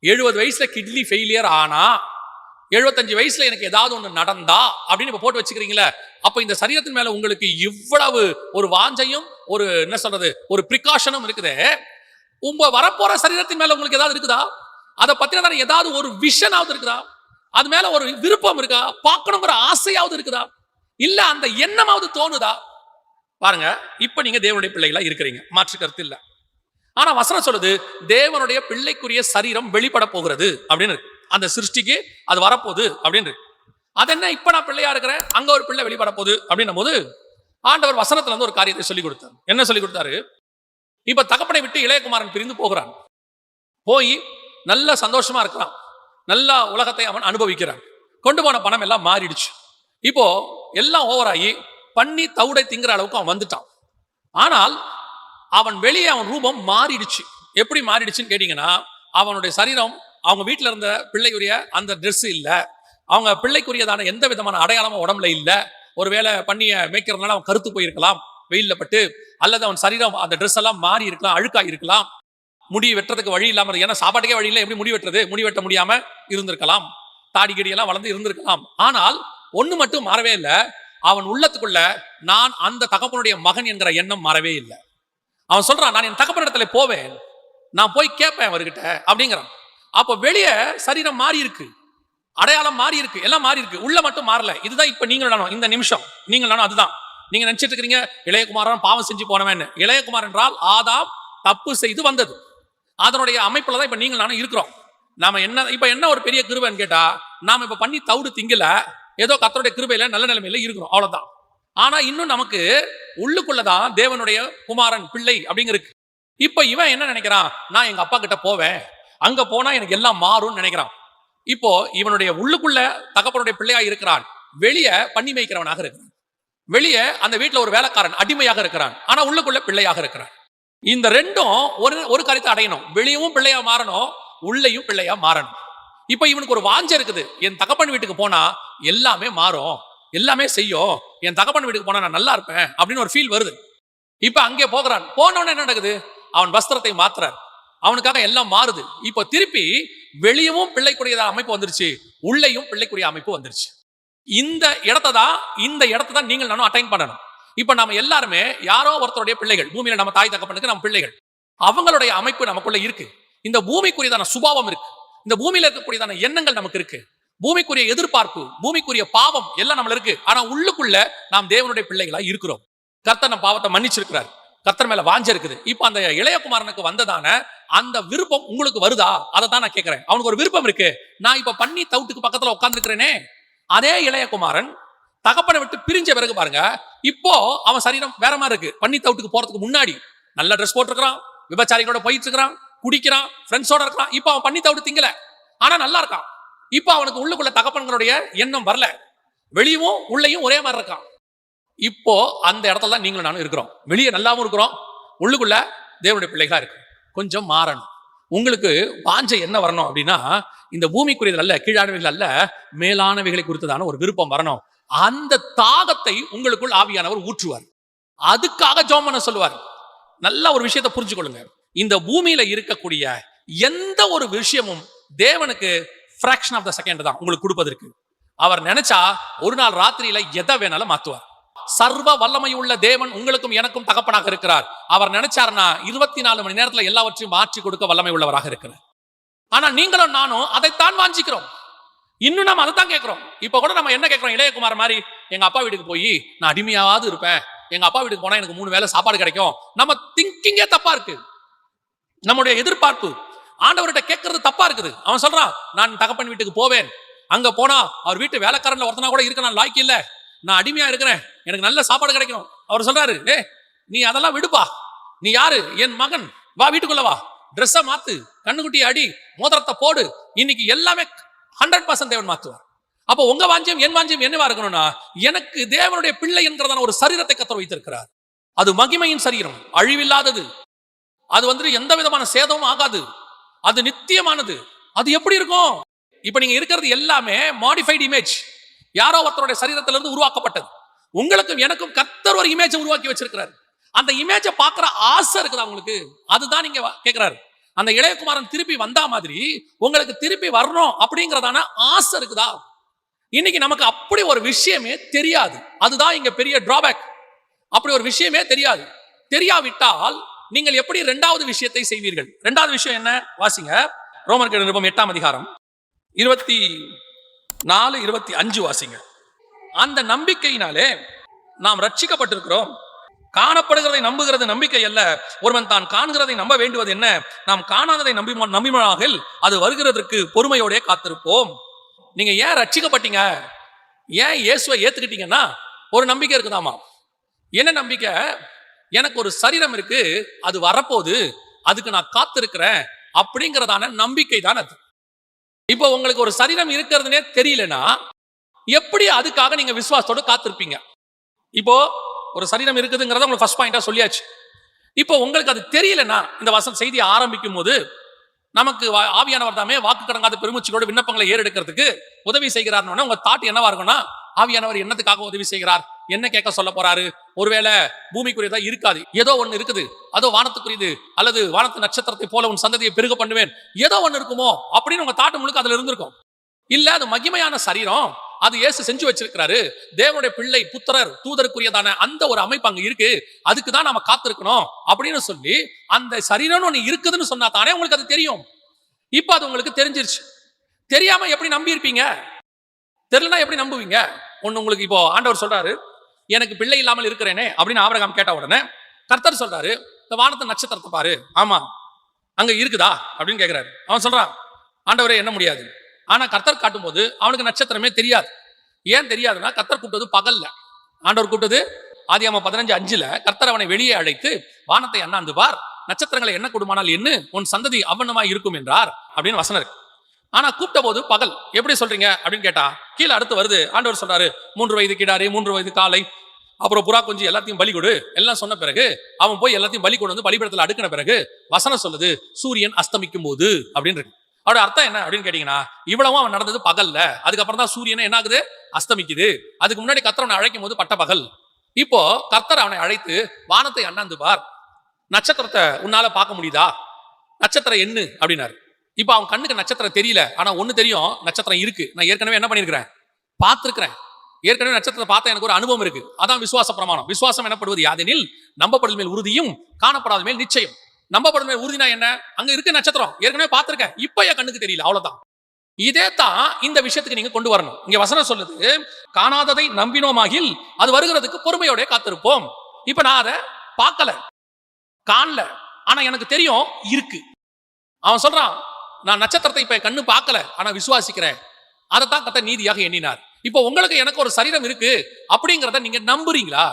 Speaker 1: 70 வயசுல கிட்னி ஃபெயிலியர் ஆனா, 75 வயசுல எனக்கு ஏதாவது ஒண்ணு நடந்தா அப்படின்னு இப்ப போட்டு வச்சுக்கிறீங்களே, அப்ப இந்த சரீரத்தின் மேல உங்களுக்கு இவ்வளவு ஒரு வாஞ்சையும் ஒரு என்ன சொல்றது ஒரு பிரிகாஷனும் இருக்குது. உங்க வரப்போற சரீரத்தின் மேல உங்களுக்கு ஏதாவது இருக்குதா? அதை பத்தின ஏதாவது ஒரு விஷனாவது இருக்குதா? அது மேல ஒரு விருப்பம் இருக்கா? பார்க்கணுங்கிற ஆசையாவது இருக்குதா? இல்ல அந்த எண்ணமாவது தோணுதா? பாருங்க, இப்ப நீங்க தேவனுடைய பிள்ளைகளா இருக்கிறீங்க, மாற்று கருத்து இல்ல. ஆனா வசனம் சொல்லுது, தேவனுடைய பிள்ளைக்குரிய சரீரம் வெளிப்பட போகிறது அப்படின்னு. அந்த சிருஷ்டிக்கு அது வரப்போகுது அப்படின்னு. அது என்ன, இப்ப நான் பிள்ளையா இருக்கிறேன், அங்க ஒரு பிள்ளை வெளிப்பட போகுது அப்படின்னும் போது ஆண்டவர் வசனத்துல இருந்து ஒரு காரியத்தை சொல்லி கொடுத்தார். என்ன சொல்லி கொடுத்தாரு? இப்ப தகப்பனை விட்டு இளையகுமாரன் பிரிந்து போகிறான். போய் நல்ல சந்தோஷமா இருக்கிறான், நல்ல உலகத்தை அவன் அனுபவிக்கிறான். கொண்டு போன பணம் எல்லாம் மாறிடுச்சு. இப்போ எல்லாம் ஓவர் ஆகி பண்ணி தவுடை திங்கிற அளவுக்கு அவன் வந்துட்டான். ஆனால் அவன் வெளியே அவன் ரூபம் மாறிடுச்சு. எப்படி மாறிடுச்சுன்னு கேட்டீங்கன்னா, அவனுடைய சரீரம் அவங்க வீட்டில் இருந்த பிள்ளைக்குரிய அந்த ட்ரெஸ் இல்லை, அவங்க பிள்ளைக்குரியதான எந்த விதமான அடையாளமும் உடம்புல இல்லை. ஒருவேளை பண்ணிய மேய்க்கிறதுனால அவன் கருத்து போயிருக்கலாம் வெயில்ல பட்டு, அல்லது அவன் சரீரம் அந்த ட்ரெஸ் எல்லாம் மாறி இருக்கலாம், அழுக்காய் இருக்கலாம், முடி வெட்டுறதுக்கு வழி இல்லாம, ஏன்னா சாப்பாட்டுக்கே வழி இல்லை, எப்படி முடி வெட்டுறது, முடி வெட்ட முடியாம இருந்திருக்கலாம், தாடி கடியெல்லாம் வளர்ந்து இருந்திருக்கலாம். ஆனால் ஒண்ணு மட்டும் மாறவே இல்லை, அவன் உள்ளத்துக்குள்ள நான் அந்த தகப்பனுடைய மகன் என்கிற எண்ணம் மாறவே இல்லை. அவன் சொல்றான், நான் என் தகப்பனிடத்துல போவேன், நான் போய் கேட்பேன் அவர்கிட்ட அப்படிங்கிறான். அப்போ வெளியே சரீரம் மாறி இருக்கு, அடையாளம் மாறி இருக்கு, எல்லாம் மாறி இருக்கு, உள்ள மட்டும் மாறல. இதுதான் இப்ப நீங்க நானும் இந்த நிமிஷம் நீங்க நானும் அதுதான். நீங்க நினைச்சிட்டு இருக்கீங்க இளையகுமாரன் பாவம் செஞ்சு போனவன். இளையகுமார் என்றால் ஆதாம் தப்பு செய்து வந்தது, அதனுடைய அமைப்புல தான் இப்ப நீங்க நானும் இருக்கிறோம். நாம என்ன ஒரு பெரிய கிருபைன்னு கேட்டா, நாம இப்ப பண்ணி தவிடு திங்கல, ஏதோ கர்த்தருடைய கிருபையில நல்ல நிலைமையில இருக்கிறோம், அவ்வளவுதான். ஆனா இன்னும் நமக்கு உள்ளுக்குள்ளதான் தேவனுடைய குமாரன் பிள்ளை அப்படிங்கிறது. இப்ப இவன் என்ன நினைக்கிறான், நான் எங்க அப்பா கிட்ட போவேன், அங்க போனா எனக்கு எல்லாம் மாறும்னு நினைக்கிறான். இப்போ இவனுடைய உள்ளுக்குள்ள தகப்பனுடைய பிள்ளையா இருக்கிறான், வெளியே பண்ணி மேய்க்கிறவனாக இருக்கிறான், வெளியே அந்த வீட்டுல ஒரு வேலைக்காரன் அடிமையாக இருக்கிறான், ஆனா உள்ளுக்குள்ள பிள்ளையாக இருக்கிறான். இந்த ரெண்டும் ஒரு காரியத்தை அடையணும், வெளியவும் பிள்ளையா மாறணும், உள்ளேயும் பிள்ளையா மாறணும். இப்ப இவனுக்கு ஒரு வாஞ்சை இருக்குது, என் தகப்பன் வீட்டுக்கு போனா எல்லாமே மாறும், எல்லாமே செய்யும், என் தகப்பன் வீட்டுக்கு போனா நான் நல்லா இருப்பேன் அப்படின்னு ஒரு ஃபீல் வருது. இப்ப அங்கே போகிறான். போனவன என்ன நடக்குது, அவன் வஸ்திரத்தை மாத்துறார், அவனுக்காக எல்லாம் மாறுது. இப்போ திருப்பி வெளியவும் பிள்ளைக்குரிய அமைப்பு வந்துருச்சு, உள்ளேயும் பிள்ளைக்குரிய அமைப்பு வந்துருச்சு. இந்த இடத்தை தான் நீங்கள் நானும் அட்டைன் பண்ணணும். இப்ப நம்ம எல்லாருமே யாரோ ஒருத்தருடைய பிள்ளைகள், பூமியில நம்ம தாய் தகப்பனுக்கு நம்ம பிள்ளைகள், அவங்களுடைய அமைப்பு நமக்குள்ள இருக்கு. இந்த பூமிக்குரியதான சுபாவம் இருக்கு, இந்த பூமியில இருக்கக்கூடியதான எண்ணங்கள் நமக்கு இருக்கு, பூமிக்குரிய எதிர்பார்ப்பு, பூமிக்குரிய பாவம் எல்லாம் நம்மள இருக்கு. ஆனா உள்ளுக்குள்ள நாம் தேவனுடைய பிள்ளைகளா இருக்கிறோம். கர்த்தர் நம்ம பாவத்தை மன்னிச்சிருக்கிறார், கர்த்தர் மேல வாஞ்ச இருக்குது. இப்ப அந்த இளையகுமாரனுக்கு வந்ததான அந்த விருப்பம் உங்களுக்கு வருதா? அதை தான் நான் கேட்கிறேன். அவனுக்கு ஒரு விருப்பம் இருக்கு, நான் இப்ப பண்ணி தவுட்டுக்கு பக்கத்துல உட்கார்ந்துருக்கிறேனே. அதே இளையகுமாரன் தகப்பனை விட்டு பிரிஞ்ச பிறகு பாருங்க, இப்போ அவன் சரீரம் வேற மாதிரி இருக்கு. பண்ணி தவுட்டுக்கு போறதுக்கு முன்னாடி நல்ல ட்ரெஸ் போட்டிருக்கிறான், விபச்சாரிகளோட போயிட்டு இருக்கிறான், குடிக்கிறான், ஃப்ரெண்ட்ஸோட இருக்கிறான். இப்போ அவன் பண்ணி தவிட்டு திங்கல, ஆனா நல்லா இருக்கான். இப்போ அவனுக்கு உள்ளுக்குள்ள தகப்பன்களுடைய எண்ணம் வரல, வெளியும் உள்ளேயும் ஒரே மாதிரி இருக்கான். இப்போ அந்த இடத்துல தான் நீங்களும் நானும் இருக்கிறோம். வெளியே நல்லாவும் இருக்கிறோம், உள்ளுக்குள்ள தேவனுடைய பிள்ளைகளா இருக்கு. கொஞ்சம் மாறணும். உங்களுக்கு வாஞ்சை என்ன வரணும் அப்படின்னா, இந்த பூமிக்குரியது அல்ல, கீழானவைகள் அல்ல, மேலானவைகளை குறித்ததான ஒரு விருப்பம் வரணும். அந்த தாகத்தை உங்களுக்குள் ஆவியானவர் ஊற்றுவார். அதுக்காக ஜெபம் பண்ண சொல்லுவார். நல்ல ஒரு விஷயத்தை புரிஞ்சு கொள்ளுங்க, இந்த பூமியில இருக்கக்கூடிய எந்த ஒரு விஷயமும் தேவனுக்கு fraction of the second தான் உங்களுக்கு கொடுப்பதற்கு. அவர் நினைச்சா ஒரு நாள் ராத்திரியில எதை வேணாலும் மாத்துவார். சர்வ வல்லமை உள்ள தேவன் உங்களுக்கும் எனக்கும் தகப்பனாக இருக்கிறார். அவர் நினைச்சாருன்னா 24 மணி நேரத்துல எல்லாவற்றையும் மாற்றி கொடுக்க வல்லமை உள்ளவராக இருக்கிறார். ஆனா நீங்களும் நானும் அதைத்தான் வாஞ்சிக்கிறோம், இன்னும் நம்ம அதை தான் கேட்கிறோம். இப்ப கூட நம்ம என்ன கேட்கிறோம், இளையகுமார் மாதிரி எங்க அப்பா வீட்டுக்கு போய் நான் அடிமையாவது இருப்பேன், எங்க அப்பா வீட்டுக்கு போனா எனக்கு 3 வேளை சாப்பாடு கிடைக்கும். நம்ம திங்கிங்கே தப்பா இருக்கு. நம்முடைய எதிர்பார்ப்பு ஆண்டவர்கிட்ட கேட்கறது தப்பா இருக்குது. அவன் சொல்றான், நான் தகப்பன் வீட்டுக்கு போவேன், அங்க போனா அவர் வீட்டு வேலைக்காரன்ல ஒருத்தனா கூட இருக்க நான் லாய்க்கு இல்ல, நான் அடிமையா இருக்கிறேன், எனக்கு நல்ல சாப்பாடு கிடைக்கும். அவர் சொல்றாரு, நீ அதெல்லாம் விடுப்பா, நீ யாரு, என் மகன், வா வீட்டுக்குள்ள வா, ட்ரெஸ்ஸை மாத்து, கண்ணுக்குட்டி அடி, மோதிரத்தை போடு, இன்னைக்கு எல்லாமே 100% தேவன் மாத்துவார். அப்போ உங்க வாஞ்சியம் என் வாஞ்சியம் என்னவா இருக்கணும்னா, எனக்கு தேவனுடைய பிள்ளை என்கிறதான ஒரு சரீரத்தை கர்த்தர் வைத்திருக்கிறார். அது மகிமையின் சரீரம், அழிவில்லாதது, அது எந்த விதமான சேதமும் ஆகாது, அது நித்தியமானது. அது எப்படி இருக்கும்? இப்ப நீங்க இருக்கிறது எல்லாமே மாடிஃபைடு இமேஜ், யாரோ ஒருத்தருடைய சரீரத்திலிருந்து உருவாக்கப்பட்டது. உங்களுக்கும் எனக்கும் கர்த்தர் ஒரு இமேஜை உருவாக்கி வச்சிருக்கிறார். அந்த இமேஜை பார்க்கிற ஆசை இருக்குதா உங்களுக்கு? அதுதான் நீங்க கேட்கிறாரு. அந்த இளையகுமாரன் திருப்பி வந்தா மாதிரி உங்களுக்கு திருப்பி வரணும் அப்படிங்கறதான ஆசை இருக்குதா? இன்னைக்கு நமக்கு அப்படி ஒரு விஷயமே தெரியாது. அதுதான் இங்க பெரிய டிராபேக். அப்படி ஒரு விஷயமே தெரியாது. தெரியாவிட்டால் நீங்கள் எப்படி இரண்டாவது விஷயத்தை செய்வீர்கள்? இரண்டாவது விஷயம் என்ன? வாசிங்க, ரோமர்கள் நிருபம் 8ஆம் அதிகாரம் 24, 25 வாசிங்க. அந்த நம்பிக்கையினாலே நாம் ரட்சிக்கப்பட்டிருக்கிறோம். காணப்படுகிறதை நம்புகிறது நம்பிக்கை அல்ல, ஒருவன் தான் காண்கிறதை நம்ப வேண்டுவது என்ன? நாம் காணாததை நம்பினாக அது வருகிறதற்கு பொறுமையோட காத்திருப்போம். நீங்க ஏன் ரட்சிக்கப்பட்டீங்க, ஏன் இயேசுவை ஏத்துக்கிட்டீங்கன்னா ஒரு நம்பிக்கை இருக்குதாமா. என்ன நம்பிக்கை? எனக்கு ஒரு சரீரம் இருக்கு, அது வரப்போகுது, அதுக்கு நான் காத்திருக்கிறேன் அப்படிங்கிறதான நம்பிக்கை தான் அது. இப்போ உங்களுக்கு ஒரு சரீரம் இருக்கிறதுனே தெரியலனா எப்படி அதுக்காக நீங்க விசுவாசத்தோட காத்திருப்பீங்க? இப்போ ஒரு சரீரம் இருக்குதுங்கிறத உங்களுக்கு ஃபர்ஸ்ட் பாயிண்டா சொல்லியாச்சு. இப்போ உங்களுக்கு அது தெரியலனா இந்த வசனம் செய்தி ஆரம்பிக்கும் போது நமக்கு ஆவியானவர் தாமே வாக்கு கடங்காத பெருமூச்சோட விண்ணப்பங்களை ஏறெடுக்கிறதுக்கு உதவி செய்கிறார்னு உங்க தாட் என்னவா இருக்கும்னா, ஆவியானவர் என்னத்துக்காக உதவி செய்கிறார், என்ன கேட்க சொல்ல போறாரு? ஒருவேளை பூமிக்குரியதா இருக்காது, ஏதோ ஒண்ணு இருக்குது, அதோ வானத்துக்குரியது, அல்லது வானத்து நட்சத்திரத்தை போல உன் சந்ததியை பெருக பண்ணுவேன், ஏதோ ஒண்ணு இருக்குமோ அப்படின்னு உங்க தாட்டு முழுக்க அதுல இருந்திருக்கும். இல்ல, அது மகிமையான சரீரம், அது இயேசு செஞ்சு வச்சிருக்கிறாரு, தேவனுடைய பிள்ளை புத்திரர் தூதருக்குரியதான அந்த ஒரு அமைப்பு அங்க இருக்கு, அதுக்கு தான் நாம காத்திருக்கணும் அப்படின்னு சொல்லி அந்த சரீரம் ஒண்ணு இருக்குதுன்னு சொன்னா தானே உங்களுக்கு அது தெரியும். இப்ப அது உங்களுக்கு தெரிஞ்சிருச்சு. தெரியாம எப்படி நம்பி இருப்பீங்க? தெரியலனா எப்படி நம்புவீங்க? ஒண்ணு உங்களுக்கு இப்போ ஆண்டவர் சொல்றாரு, எனக்கு பிள்ளை இல்லாமல் இருக்கிறேனே அப்படின்னு ஆபிரகாம் கேட்ட உடனே கர்த்தர் சொல்றாரு, இந்த வானத்து நட்சத்திரத்தை பாரு, ஆமா அங்க இருக்குதா அப்படின்னு கேட்கிறாரு. அவன் சொல்றான், ஆண்டவரே என்ன முடியாது. ஆனா கர்த்தர் காட்டும் போது அவனுக்கு நட்சத்திரமே தெரியாது. ஏன் தெரியாதுன்னா, கர்த்தர் கூப்பிட்டது பகல்ல, ஆண்டவர் கூப்பிட்டது ஆதியாகமம் 15:5 கர்த்தர் அவனை வெளியே அழைத்து வானத்தை அண்ணாந்து பார், நட்சத்திரங்களை என்ன கொடுமானால் என்ன, உன் சந்ததி அவ்வண்ணமாய் இருக்கும் என்றார் அப்படின்னு வசனம் இருக்கு. ஆனா கூப்பிட்ட போது பகல். எப்படி சொல்றீங்க அப்படின்னு கேட்டா கீழே அடுத்து வருது, ஆண்டவர் சொல்றாரு 3 வயது கிடாரி, 3 வயது காளை, அப்புறம் புறா குஞ்சு எல்லாத்தையும் பலி கொடு எல்லாம் சொன்ன பிறகு அவன் போய் எல்லாத்தையும் பலி கொண்டு வந்து பலிபீடத்துல அடுக்கின பிறகு வசனம் சொல்லுது சூரியன் அஸ்தமிக்கும் போது அப்படின்னு இருக்கு. அவருடைய அர்த்தம் என்ன அப்படின்னு கேட்டீங்கன்னா, இவ்வளவும் அவன் நடந்தது பகல்ல, அதுக்கப்புறம் தான் சூரியனை என்ன ஆகுது, அஸ்தமிக்குது. அதுக்கு முன்னாடி கர்த்தர் அவனை அழைக்கும் போது பட்ட பகல். இப்போ கர்த்தர் அவனை அழைத்து வானத்தை அண்ணாந்து பார், நட்சத்திரத்தை உன்னால பார்க்க முடியுதா, நட்சத்திரம் என்ன அப்படின்னாரு. இப்ப அவன் கண்ணுக்கு நட்சத்திரம் தெரியல, ஆனா ஒண்ணு தெரியும், நட்சத்திரம் இருக்கு. நான் ஏற்கனவே என்ன பண்ணிருக்கிறேன், பார்த்திருக்கிறேன், ஏற்கனவே நட்சத்திரத்தை பார்த்த எனக்கு ஒரு அனுபவம் இருக்கு. அதான் விசுவாச பிரமாணம். விசுவாசம் எனப்படுவது யாதெனில் நம்பப்படுதல் மேல் உறுதியும் காணப்படாத மேல் நிச்சயம். நம்பப்படுதல் மேல் உறுதினா என்ன? அங்க இருக்கு நட்சத்திரம், ஏற்கனவே பார்த்திருக்கேன், இப்ப என் கண்ணுக்கு தெரியல, அவ்வளவுதான். இதே தான் இந்த விஷயத்துக்கு நீங்க கொண்டு வரணும். இங்க வசனம் சொல்லுது, காணாததை நம்பினோமாகில் அது வருகிறதுக்கு பொறுமையோட காத்திருப்போம். இப்ப நான் அதை பார்க்கல, காணல, ஆனா எனக்கு தெரியும் இருக்கு. அவன் சொல்றான், நான் நட்சத்திரத்தை இப்ப கண்ணு பார்க்கல, ஆனா விசுவாசிக்கிறேன். அதைத்தான் கர்த்தர் நீதியாக எண்ணினார். இப்போ உங்களுக்கு எனக்கு ஒரு சரீரம் இருக்கு அப்படிங்கறத நீங்க நம்புறீங்களா?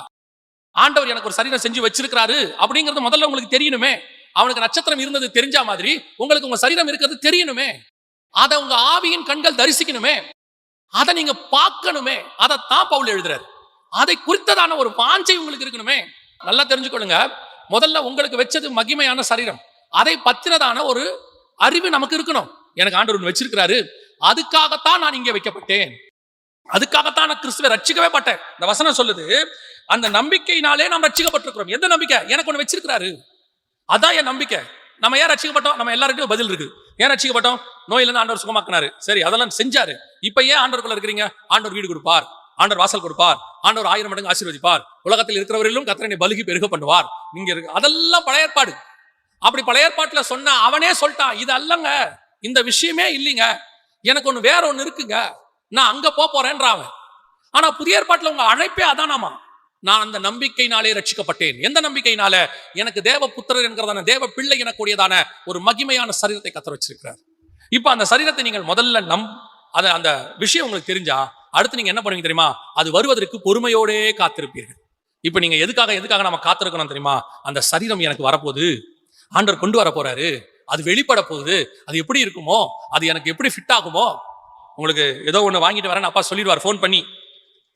Speaker 1: ஆண்டவர் எனக்கு ஒரு சரீரம் செஞ்சு வச்சிருக்கிறாரு அப்படிங்கறது முதல்ல உங்களுக்கு தெரியணுமே. அவனுக்கு நட்சத்திரம் இருந்தது தெரிஞ்சா மாதிரி உங்களுக்கு உங்க சரீரம் இருக்கிறது தெரியணுமே. அதை உங்க ஆவியின் கண்கள் தரிசிக்கணுமே, அதை நீங்க பார்க்கணுமே. அதைத்தான் பவுல் எழுதுறாரு. அதை குறித்ததான ஒரு வாஞ்சை உங்களுக்கு இருக்கணுமே. நல்லா தெரிஞ்சுக்கொள்ளுங்க, முதல்ல உங்களுக்கு வச்சது மகிமையான சரீரம், அதை பத்தினதான ஒரு அறிவு நமக்கு இருக்கணும். எனக்கு ஆண்டவர் வச்சிருக்கிறாரு, அதுக்காகத்தான் நான் இங்கே வைக்கப்பட்டேன், அதுக்காகத்தான் நான் கிறிஸ்துவை ரட்சிக்கவே பட்டேன். இந்த வசனம் சொல்லுது, அந்த நம்பிக்கையினாலே நாம் ரட்சிக்கப்பட்டிருக்கிறோம். எந்த நம்பிக்கை? எனக்கு ஒண்ணு வச்சிருக்கிறாரு, அதான் என் நம்பிக்கை. நம்ம ஏன் ரட்சிக்கப்பட்டோம்? நம்ம எல்லாருக்கும் பதில் இருக்கு. ஏன் ரட்சிக்கப்பட்டோம்? நோயிலிருந்து ஆண்டவர் சுகமாக்கினாரு, சரி அதெல்லாம் செஞ்சாரு. இப்ப ஏன் ஆண்டவருக்குள்ள இருக்கிறீங்க? ஆண்டவர் வீடு கொடுப்பார், ஆண்டவர் வாசல் கொடுப்பார், ஆண்டவர் 1000 மடங்கு ஆசீர்வதிப்பார், உலகத்தில் இருக்கிறவர்களும் கர்த்தரை பலுகி பெருக பண்ணுவார். நீங்க இருக்கு, அதெல்லாம் பழைய ஏற்பாடு. அப்படி பழைய ஏற்பாட்டுல சொன்ன அவனே சொல்லிட்டான், இது அல்லங்க, இந்த விஷயமே இல்லைங்க, எனக்கு ஒண்ணு வேற ஒண்ணு இருக்குங்க, நான் அங்க போறேன்றான். ஆனா புதிய ஏற்பாட்டுல உங்க அழைப்பே அதானாமா, நான் அந்த நம்பிக்கையினாலே ரட்சிக்கப்பட்டேன். எந்த நம்பிக்கையினால? எனக்கு தேவ புத்திரர் என்கிறதான தேவ பிள்ளை எனக்கூடியதான ஒரு மகிமையான சரீரத்தை கர்த்தர் வச்சிருக்கிறார். இப்ப அந்த சரீரத்தை நீங்கள் முதல்ல அந்த விஷயம் உங்களுக்கு தெரிஞ்சா அடுத்து நீங்க என்ன பண்ணுவீங்க தெரியுமா? அது வருவதற்கு பொறுமையோடே காத்திருப்பீர்கள். இப்ப நீங்க எதுக்காக நம்ம காத்திருக்கணும் தெரியுமா? அந்த சரீரம் எனக்கு வரப்போகுது, ஆண்டவர் கொண்டு வர போறாரு, அது வெளிப்பட போகுது, அது எப்படி இருக்குமோ, அது எனக்கு எப்படி ஃபிட் ஆகுமோ. உங்களுக்கு ஏதோ ஒன்று வாங்கிட்டு வரேன்னு அப்பா சொல்லிடுவார் ஃபோன் பண்ணி,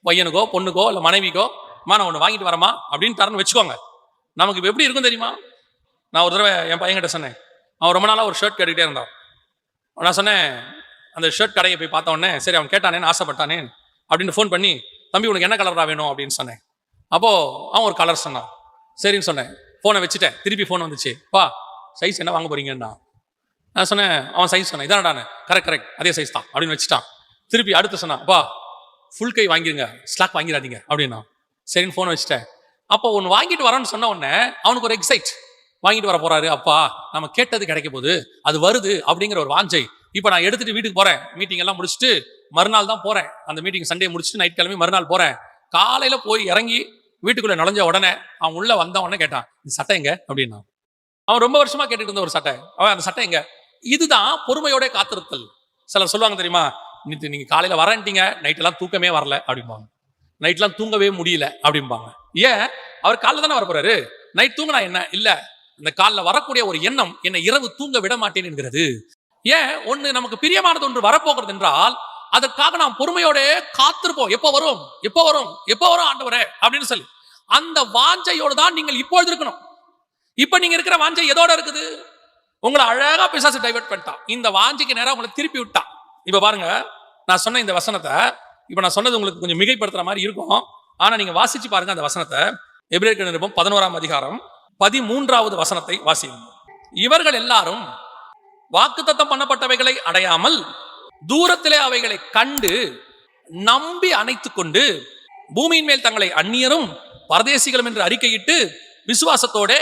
Speaker 1: பையனுக்கோ பொண்ணுக்கோ இல்லை மனைவிக்கோ, நான் ஒன்று வாங்கிட்டு வரமா அப்படின்னு தரன்னு வச்சுக்கோங்க. நமக்கு இப்போ எப்படி இருக்கும் தெரியுமா? நான் ஒரு தடவை என் பையன்கிட்ட சொன்னேன், அவன் ரொம்ப நாளாக ஒரு ஷர்ட் கேட்டுக்கிட்டே இருந்தான். நான் சொன்னேன், அந்த ஷர்ட் கடையை போய் பார்த்த உடனே சரி அவன் கேட்டானேன்னு ஆசைப்பட்டானே அப்படின்னு ஃபோன் பண்ணி, தம்பி உனக்கு என்ன கலராக வேணும் அப்படின்னு சொன்னேன். அப்போது அவன் ஒரு கலர் சொன்னான். சரின்னு சொன்னேன், ஃபோனை வச்சுட்டேன். திருப்பி ஃபோன் வந்துச்சு, பா சைஸ் என்ன வாங்க போறீங்கன்னா நான் சொன்னேன். அவன் சைஸ் சொன்னேன், இதானடானே, கரெக்ட் அதே சைஸ் தான் அப்படின்னு வச்சுட்டான். திருப்பி அடுத்து சொன்னான், பா ஃபுல் கை வாங்கிடுங்க, ஸ்லாக் வாங்கிடாதீங்க அப்படின்னா. சரின்னு ஃபோனை வச்சுட்டேன். அப்போ ஒன்று வாங்கிட்டு வரேன்னு சொன்ன உடனே அவனுக்கு ஒரு எக்ஸைட், வாங்கிட்டு வர போறாரு அப்பா, நம்ம கேட்டது கிடைக்க போகுது, அது வருது அப்படிங்கிற ஒரு வாஞ்சை. இப்போ நான் எடுத்துட்டு வீட்டுக்கு போறேன், மீட்டிங் எல்லாம் முடிச்சுட்டு மறுநாள் தான் போறேன். அந்த மீட்டிங் சண்டே முடிச்சுட்டு நைட் கிளம்பி மறுநாள் போறேன். காலையில போய் இறங்கி வீட்டுக்குள்ள நுழைஞ்ச உடனே அவன் உள்ள வந்த உடனே கேட்டான், இந்த சட்டை எங்க அப்படின்னா. அவன் ரொம்ப வருஷமா கேட்டுட்டு இருந்த ஒரு சட்டை, அவன் அந்த சட்டை எங்க. இதுதான் பொறுமையோட காத்திருத்தல். சிலர் சொல்லுவாங்க தெரியுமா, நீங்க காலையில வரேன்ட்டீங்க, நைட்டெல்லாம் தூக்கமே வரல அப்படிம்பாங்க, நைட்லாம் தூங்கவே முடியல அப்படிம்பாங்க. ஏன்? அவர் காலைல தானே வர போறாரு, நைட் தூங்கினா என்ன இல்ல, இந்த காலில் வரக்கூடிய ஒரு எண்ணம் என்னை இரவு தூங்க விட மாட்டேன் என்கிறது. ஏன்? ஒண்ணு நமக்கு பிரியமானது ஒன்று வரப்போகிறது என்றால் அதற்காக நாம் பொறுமையோட காத்திருப்போம். எப்போ வரும் எப்போ வரும் எப்போ வரும் ஆண்டவரே அப்படின்னு சொல்லி அந்த வாஞ்சையோடு தான் நீங்கள் இப்பொழுது இருக்கணும். இப்ப நீங்க இருக்கிற வாஞ்சை எதோட இருக்குது? உங்களை அழகா பிசாசு டைவர்ட் பண்ணிட்டான், இந்த வாஞ்சைக்கு நேரம் உங்களை திருப்பி விட்டான். இப்ப பாருங்க, நான் சொன்ன இந்த வசனத்தை, இப்ப நான் சொன்னது உங்களுக்கு கொஞ்சம் மிகைப்படுத்துற மாதிரி இருக்கும், ஆனா நீங்க வாசிச்சு பாருங்க அந்த வசனத்தை. எபிரேயர் நிருபம் 11ஆம் அதிகாரம் 13வது வசனத்தை வாசியுங்க. இவர்கள் எல்லாரும் வாக்குத்தத்தம் பண்ணப்பட்டவைகளை அடையாமல் தூரத்திலே அவைகளை கண்டு நம்பி அணைத்துக் கொண்டு பூமியின் மேல் தங்களை அந்நியரும் பரதேசிகளும் என்று அறிக்கையிட்டு விசுவாசத்தோட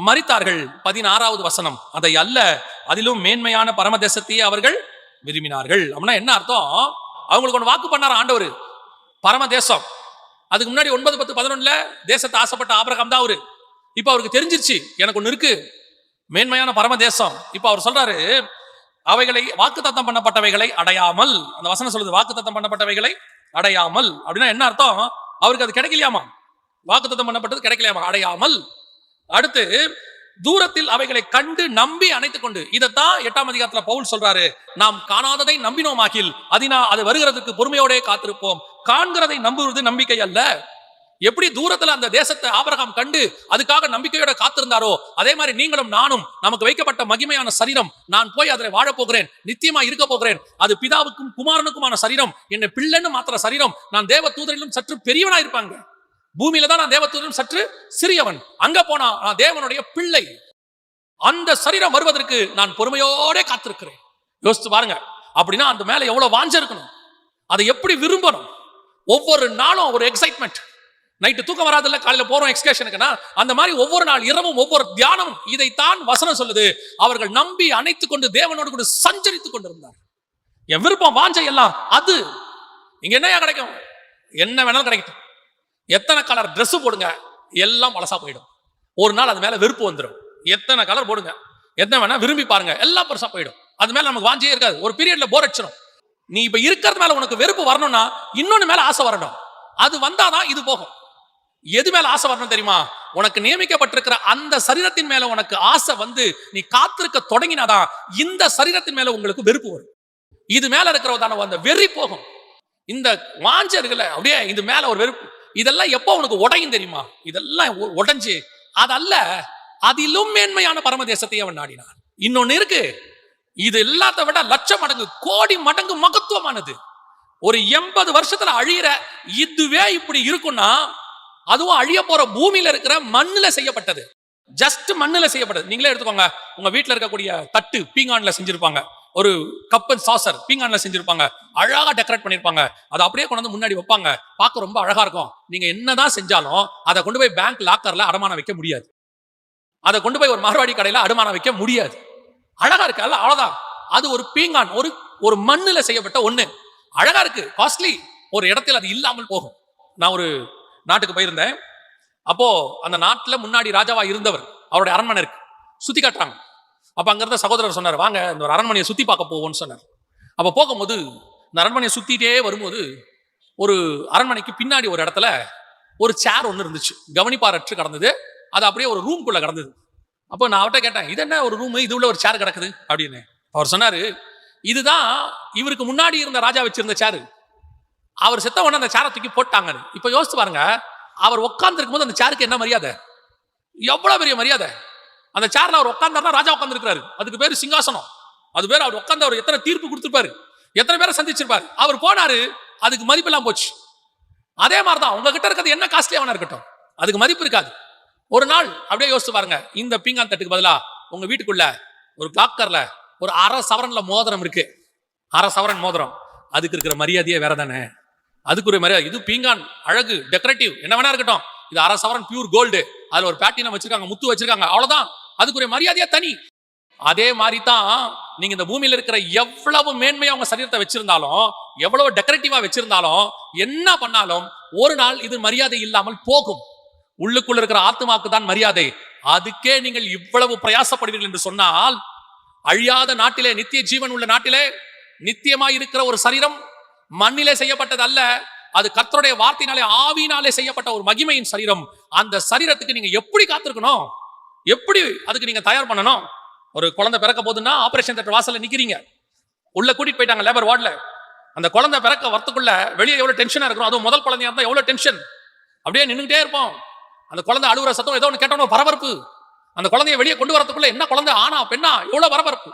Speaker 1: மரித்தார்கள். 16வது வசனம், அதை அல்ல அதிலும் மேன்மையான பரமதேசத்தையே அவர்கள் விரும்பினார்கள். அப்படின்னா என்ன அர்த்தம்? அவங்களுக்கு ஒன்று வாக்கு பண்ணார் ஆண்டவர், பரமதேசம். அதுக்கு முன்னாடி 9, 10, 11 தேசத்தை ஆசைப்பட்ட ஆபிரகாம் தான் அவரு. இப்ப அவருக்கு தெரிஞ்சிருச்சு எனக்கு ஒண்ணு இருக்கு, மேன்மையான பரமதேசம். இப்ப அவர் சொல்றாரு, அவைகளை வாக்குத்தத்தம் பண்ணப்பட்டவைகளை அடையாமல். அந்த வசனம் சொல்லுது வாக்குத்தத்தம் பண்ணப்பட்டவைகளை அடையாமல். அப்படின்னா என்ன அர்த்தம்? அவருக்கு அது கிடைக்கலையாமா, வாக்குத்தத்தம் பண்ணப்பட்டது கிடைக்கலையாமா, அடையாமல். அடுத்து தூரத்தில் அவைகளை கண்டு நம்பி அணைத்துக் கொண்டு. இதைத்தான் 8ஆம் அதிகாரத்துல பவுல் சொல்றாரு, நாம் காணாததை நம்பினோமாக்கில் அது வருகிறதுக்கு பொறுமையோட காத்திருப்போம். காண்கிறதை நம்புவது நம்பிக்கை அல்ல. எப்படி தூரத்துல அந்த தேசத்தை ஆபிரகாம் கண்டு அதுக்காக நம்பிக்கையோட காத்திருந்தாரோ, அதே மாதிரி நீங்களும் நானும் நமக்கு வைக்கப்பட்ட மகிமையான சரீரம், நான் போய் அதில் வாழ போகிறேன், நித்தியமா இருக்க போகிறேன், அது பிதாவுக்கும் குமாரனுக்குமான சரீரம், என்னை பிள்ளைன்னு மாத்திர சரீரம். நான் தேவ தூதரிலும் சற்று பெரியவனா இருப்பாங்க, பூமியில தான் நான் தேவ தூதரிலும் சற்று சிறியவன், அங்க போனா நான் தேவனுடைய பிள்ளை. அந்த சரீரம் வருவதற்கு நான் பொறுமையோட காத்திருக்கிறேன். யோசிச்சு பாருங்க. அப்படின்னா அந்த மேல எவ்வளவு வாஞ்ச இருக்கணும், அதை எப்படி விரும்பணும். ஒவ்வொரு நாளும் ஒரு எக்ஸைட்மெண்ட். நைட்டு தூக்கம் வராதுல்ல, காலையில போறோம் எக்ஸ்கர்ஷனுக்குன்னா, அந்த மாதிரி ஒவ்வொரு நாள் இரவும் ஒவ்வொரு தியானமும். இதைத்தான் வசனம் சொல்லுது, அவர்கள் நம்பி அணைத்துக் கொண்டு தேவனோடு கூட சஞ்சரித்துக் கொண்டிருந்தார். என் விருப்பம் வாஞ்சை எல்லாம் அது. இங்க என்னையா கிடைக்கும்? என்ன வேணாலும் கிடைக்கும். எத்தனை கலர் ட்ரெஸ் போடுங்க, எல்லாம் பழசா போயிடும். ஒரு நாள் அது மேல வெறுப்பு வந்துடும். எத்தனை கலர் போடுங்க, எத்தனை வேணா விரும்பி பாருங்க, எல்லாம் பெருசா போயிடும். அது மேல நமக்கு வாஞ்சையே இருக்காது. ஒரு பீரியட்ல போர் அடிச்சிடும். நீ இப்ப இருக்கிறது மேல உனக்கு வெறுப்பு வரணும்னா இன்னொன்னு மேல ஆசை வரணும். அது வந்தாதான் இது போகும். எது மேல ஆசை வரணும் தெரியுமா? உனக்கு நியமிக்கப்பட்டிருக்கிற அந்த சரீரத்தின் மேல உனக்கு ஆசை வந்து நீ காத்திருக்க தொடங்கினாதான் இந்த சரீரத்தின் மேல உங்களுக்கு வெறுப்பு வரும். இது மேல இருக்கிறதான அந்த வெறி போகும். இந்த வாஞ்சர்கள அப்படியே இது மேல ஒரு வெறுப்பு, இதெல்லாம் எப்போ உனக்கு உடையும் தெரியுமா? இதெல்லாம் உடைஞ்சு அதல்ல, அதிலும் மேன்மையான பரமதேசத்தை அவன் நாடினான். இன்னொன்னு இருக்கு, இது எல்லாத்த விட லட்சம் மடங்கு கோடி மடங்கு மகத்துவமானது. ஒரு 80 வருஷத்துல அழியிற இதுவே இப்படி இருக்கும்னா, அதுவும் அழிய போற பூமியில இருக்கிற மண்ணுல செய்யப்பட்டது, ஜஸ்ட் மண்ணுல செய்யப்பட்டது. நீங்களே எடுத்துக்கோங்க, உங்க வீட்டுல இருக்கக்கூடிய தட்டு பீங்கான்ல செஞ்சிருப்பாங்க, ஒரு கப் அண்ட் சாசர் பீங்கான்ல செஞ்சிருப்பாங்க, அழகா டெக்கரேட் பண்ணிருப்பாங்க, அதை அப்படியே கொண்டு வந்து முன்னாடி வைப்பாங்க, பார்க்க ரொம்ப அழகா இருக்கும். நீங்க என்னதான் செஞ்சாலும் அதை கொண்டு போய் பேங்க் லாக்கர்ல அடமானம் வைக்க முடியாது, அதை கொண்டு போய் ஒரு மார்வாடி கடையில அடமானம் வைக்க முடியாது. அழகா இருக்கு அல்ல, அவ்வளவுதான். அது ஒரு பீங்கான், ஒரு மண்ணுல செய்யப்பட்ட ஒண்ணு, அழகா இருக்கு, காஸ்ட்லி. ஒரு இடத்துல அது இல்லாமல் போகும். நான் ஒரு நாட்டுக்கு போயிருந்தேன். அப்போ அந்த நாட்டுல முன்னாடி ராஜாவா இருந்தவர், அவருடைய அரண்மனை இருக்கு, சுத்தி காட்டுறாங்க. அப்ப அங்க இருந்த சகோதரர் சொன்னார், வாங்க இந்த ஒரு அரண்மனையை சுத்தி பார்க்க போவோம்னு சொன்னார். அப்ப போகும்போது இந்த அரண்மனையை சுத்திட்டே வரும்போது ஒரு அரண்மனைக்கு பின்னாடி ஒரு இடத்துல ஒரு சேர் ஒன்று இருந்துச்சு, கவனிப்பாரற்று கடந்தது. அது அப்படியே ஒரு ரூம்குள்ள கடந்தது. அப்போ நான் அவர்கிட்ட கேட்டேன், இது என்ன ஒரு ரூம், இது உள்ள ஒரு சேர் கிடக்குது அப்படின்னு. அவர் சொன்னாரு, இதுதான் இவருக்கு முன்னாடி இருந்த ராஜா வச்சிருந்த சேரு. அவர் செத்த உடனே அந்த சேரை தூக்கி போட்டாங்க. இப்ப யோசிச்சு பாருங்க, அவர் உட்கார்ந்து இருக்கும்போது அந்த சேருக்கு என்ன மரியாதை, எவ்வளவு பெரிய மரியாதை. அந்த சேர்ல அவர் உட்கார்ந்தாருன்னா ராஜா உட்கார்ந்து இருக்கிறாரு, அதுக்கு பேரு சிங்காசனம். அது பேர் அவர் உட்கார்ந்து அவர் எத்தனை தீர்ப்பு கொடுத்திருப்பாரு, எத்தனை பேரை சந்திச்சிருப்பாரு. அவர் போனாரு, அதுக்கு மதிப்பு எல்லாம் போச்சு. அதே மாதிரிதான் உங்ககிட்ட இருக்கிறது என்ன காஸ்ட்லியாவனா இருக்கட்டும், அதுக்கு மதிப்பு இருக்காது. ஒரு நாள் அப்படியே யோசிச்சு பாருங்க, இந்த பீங்கான் தட்டுக்கு பதிலா உங்க வீட்டுக்குள்ள ஒரு லாக்கர்ல ஒரு அரை சவரன்ல மோதிரம் இருக்கு, அரை சவரன் மோதிரம், அதுக்கு இருக்கிற மரியாதையே வேற தானே. அதுக்கு ஒரு மரியாதை. இது பீங்கான் அழகு, டெக்கரேட்டிவ், என்ன வேணா இருக்கட்டும், இது அரை சவரன் பியூர் கோல்டு, அதுல ஒரு பேட்டினம் வச்சிருக்காங்க, முத்து வச்சிருக்காங்க, அவ்வளவுதான், அதுக்குரிய மரியாதையே தனி. அதே மாதிரி தான் நீங்க இந்த பூமியில இருக்கிற எவ்வளவு மேன்மையா உங்க சரீரத்தை வச்சிருந்தாலும், எவ்வளவு டெக்கரேட்டிவா வச்சிருந்தாலும், என்ன பண்ணாலும் ஒரு நாள் இது மரியாதை இல்லாமல் போகும். உள்ளுக்குள்ள இருக்கிற ஆத்மாக்கு தான் மரியாதை. அதுக்கே நீங்கள் இவ்வளவு பிரயாசப்படுவீர்கள் என்று சொன்னால், அழியாத நாட்டிலே, நித்திய ஜீவன் உள்ள நாட்டிலே, நித்தியமாய் இருக்கிற ஒரு சரீரம், மண்ணிலே செய்யப்பட்டது அல்ல, அது கர்த்தருடைய வார்த்தையினாலே ஆவியினாலே செய்யப்பட்ட ஒரு மகிமையின் சரீரம். அந்த சரீரத்துக்கு நீங்க எப்படி காத்திருக்கணும், எப்படி அதுக்கு நீங்க தயார் பண்ணணும். ஒரு குழந்தை பிறக்க போதுன்னா ஆபரேஷன் தியேட்டர் வாசல்ல நிக்கிறீங்க, உள்ள கூட்டிட்டு போயிட்டாங்க லேபர் வார்டுல. அந்த குழந்தை பிறக்க வரத்துக்குள்ள வெளியே எவ்வளவு டென்ஷனா இருக்கும், அதுவும் முதல் குழந்தையா இருந்தா எவ்வளவு டென்ஷன். அப்படியே நின்றுட்டே இருப்போம். அந்த குழந்தை அழுகுற சத்தம், ஏதோ ஒன்று கேட்டோம், பரபரப்பு. அந்த குழந்தைய வெளியே கொண்டு வரதுக்குள்ள என்ன குழந்தை ஆனா பெண்ணா, எவ்வளவு பரபரப்பு.